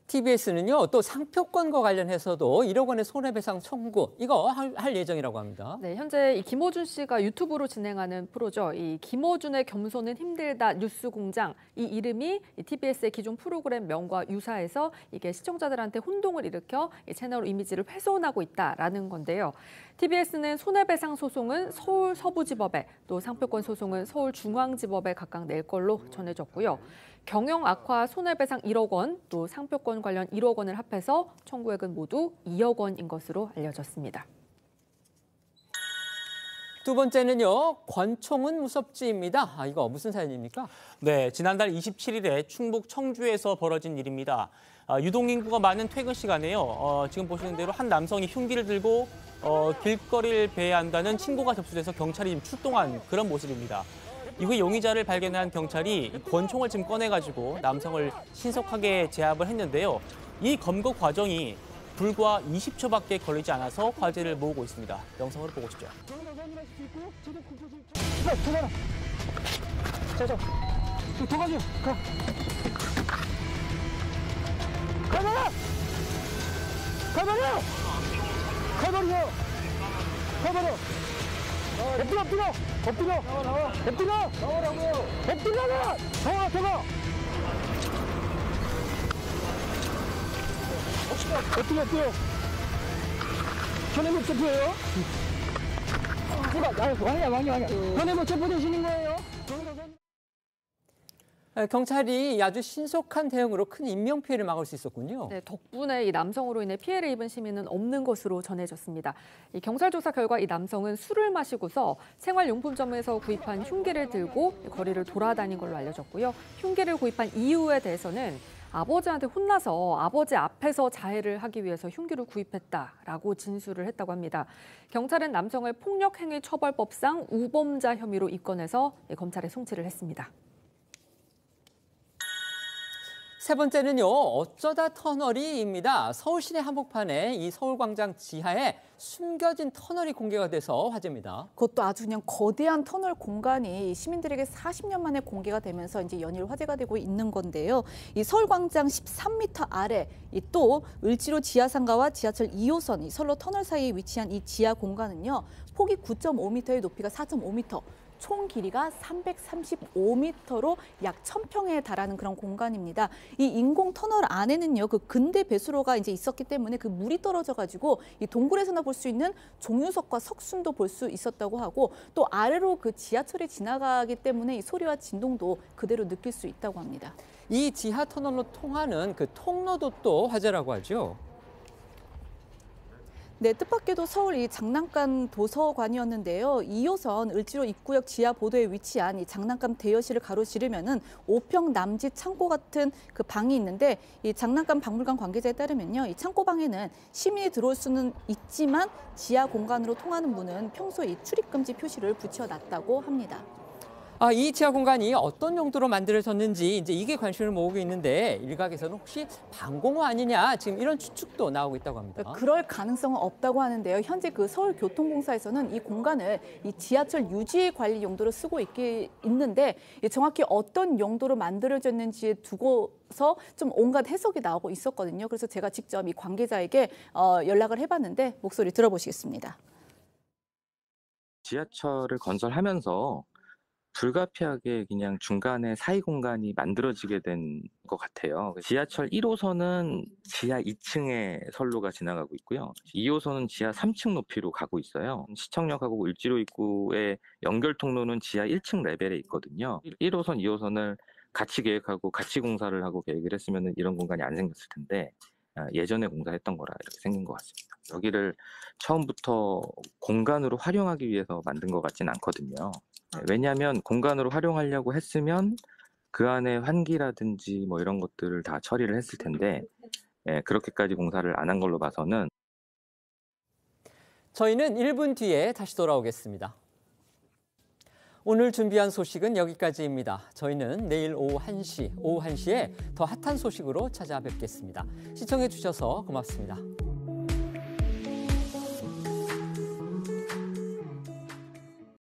A: TBS는요, 또 상표권과 관련해서도 1억 원의 손해배상 청구 이거 할 예정이라고 합니다.
D: 네, 현재 이 김어준 씨가 유튜브로 진행하는 프로죠. 이 김어준의 겸손은 힘들다 뉴스공장 이 이름이 이 TBS의 기존 프로그램 명과 유사해서 이게 시청자들한테 혼동을 일으켜 이 채널 이미지를 훼손하고 있다라는 건데요. TBS는 손해배상 소송은 서울 서부지법에 또 상표권 소송은 서울중앙지법에 각각 낼 걸로 전해졌고요. 경영 악화 손해배상 1억 원, 또 상표권 관련 1억 원을 합해서 청구액은 모두 2억 원인 것으로 알려졌습니다.
A: 두 번째는요, 권총은 무섭지입니다. 이거 무슨 사연입니까?
C: 네, 지난달 27일에 충북 청주에서 벌어진 일입니다. 유동인구가 많은 퇴근 시간에요. 지금 보시는 대로 한 남성이 흉기를 들고 길거리를 배회한다는 신고가 접수돼서 경찰이 지금 출동한 그런 모습입니다. 이후에 용의자를 발견한 경찰이 권총을 지금 꺼내가지고 남성을 신속하게 제압을 했는데요. 이 검거 과정이 불과 20초밖에 걸리지 않아서 화제를 모으고 있습니다. 영상으로 보고 싶죠.
L: 도가지 가. 가봐라. 가봐라. 가봐라. 가봐라. 엎드려, 엎드려, 엎드려, 나와, 엎드려, 나와라고요, 엎드려, 나와, 들어가. 엎드려. 현행범 체포예요. 왕이야. 현행범 체포되시는 거예요.
A: 경찰이 아주 신속한 대응으로 큰 인명피해를 막을 수 있었군요.
D: 네, 덕분에 이 남성으로 인해 피해를 입은 시민은 없는 것으로 전해졌습니다. 이 경찰 조사 결과 이 남성은 술을 마시고서 생활용품점에서 구입한 흉기를 들고 거리를 돌아다닌 걸로 알려졌고요. 흉기를 구입한 이유에 대해서는 아버지한테 혼나서 아버지 앞에서 자해를 하기 위해서 흉기를 구입했다라고 진술을 했다고 합니다. 경찰은 남성을 폭력행위처벌법상 우범자 혐의로 입건해서 검찰에 송치를 했습니다.
A: 세 번째는요, 어쩌다 터널이입니다. 서울시내 한복판에 이 서울광장 지하에 숨겨진 터널이 공개가 돼서 화제입니다.
B: 그것도 아주 그냥 거대한 터널 공간이 시민들에게 40년 만에 공개가 되면서 이제 연일 화제가 되고 있는 건데요. 이 서울광장 13m 아래 또 을지로 지하상가와 지하철 2호선 이 선로 터널 사이에 위치한 이 지하 공간은요. 폭이 9.5m에 높이가 4.5m. 총 길이가 335m로 약 1000평에 달하는 그런 공간입니다. 이 인공 터널 안에는요, 그 근대 배수로가 이제 있었기 때문에 그 물이 떨어져가지고 이 동굴에서나 볼 수 있는 종유석과 석순도 볼 수 있었다고 하고 또 아래로 그 지하철이 지나가기 때문에 이 소리와 진동도 그대로 느낄 수 있다고 합니다.
A: 이 지하 터널로 통하는 그 통로도 또 화제라고 하죠.
B: 네, 뜻밖에도 서울 이 장난감 도서관이었는데요. 2호선 을지로 입구역 지하 보도에 위치한 이 장난감 대여실을 가로지르면은 5평 남짓 창고 같은 그 방이 있는데 이 장난감 박물관 관계자에 따르면요, 이 창고 방에는 시민이 들어올 수는 있지만 지하 공간으로 통하는 문은 평소에 이 출입 금지 표시를 붙여놨다고 합니다.
A: 이 지하 공간이 어떤 용도로 만들어졌는지 이제 이게 관심을 모으고 있는데 일각에서는 혹시 방공호 아니냐 지금 이런 추측도 나오고 있다고 합니다.
B: 그럴 가능성은 없다고 하는데요. 현재 그 서울교통공사에서는 이 공간을 이 지하철 유지 관리 용도로 쓰고 있는데 정확히 어떤 용도로 만들어졌는지에 두고서 좀 온갖 해석이 나오고 있었거든요. 그래서 제가 직접 이 관계자에게 연락을 해봤는데 목소리 들어보시겠습니다.
N: 지하철을 건설하면서 불가피하게 그냥 중간에 사이 공간이 만들어지게 된 것 같아요. 지하철 1호선은 지하 2층에 선로가 지나가고 있고요. 2호선은 지하 3층 높이로 가고 있어요. 시청역하고 을지로 입구의 연결 통로는 지하 1층 레벨에 있거든요. 1호선, 2호선을 같이 계획하고 같이 공사를 하고 계획을 했으면 이런 공간이 안 생겼을 텐데 예전에 공사했던 거라 이렇게 생긴 것 같습니다. 여기를 처음부터 공간으로 활용하기 위해서 만든 것 같진 않거든요. 왜냐하면 공간으로 활용하려고 했으면 그 안에 환기라든지 뭐 이런 것들을 다 처리를 했을 텐데 그렇게까지 공사를 안 한 걸로 봐서는.
A: 저희는 1분 뒤에 다시 돌아오겠습니다. 오늘 준비한 소식은 여기까지입니다. 저희는 내일 오후 1시에 더 핫한 소식으로 찾아뵙겠습니다. 시청해 주셔서 고맙습니다.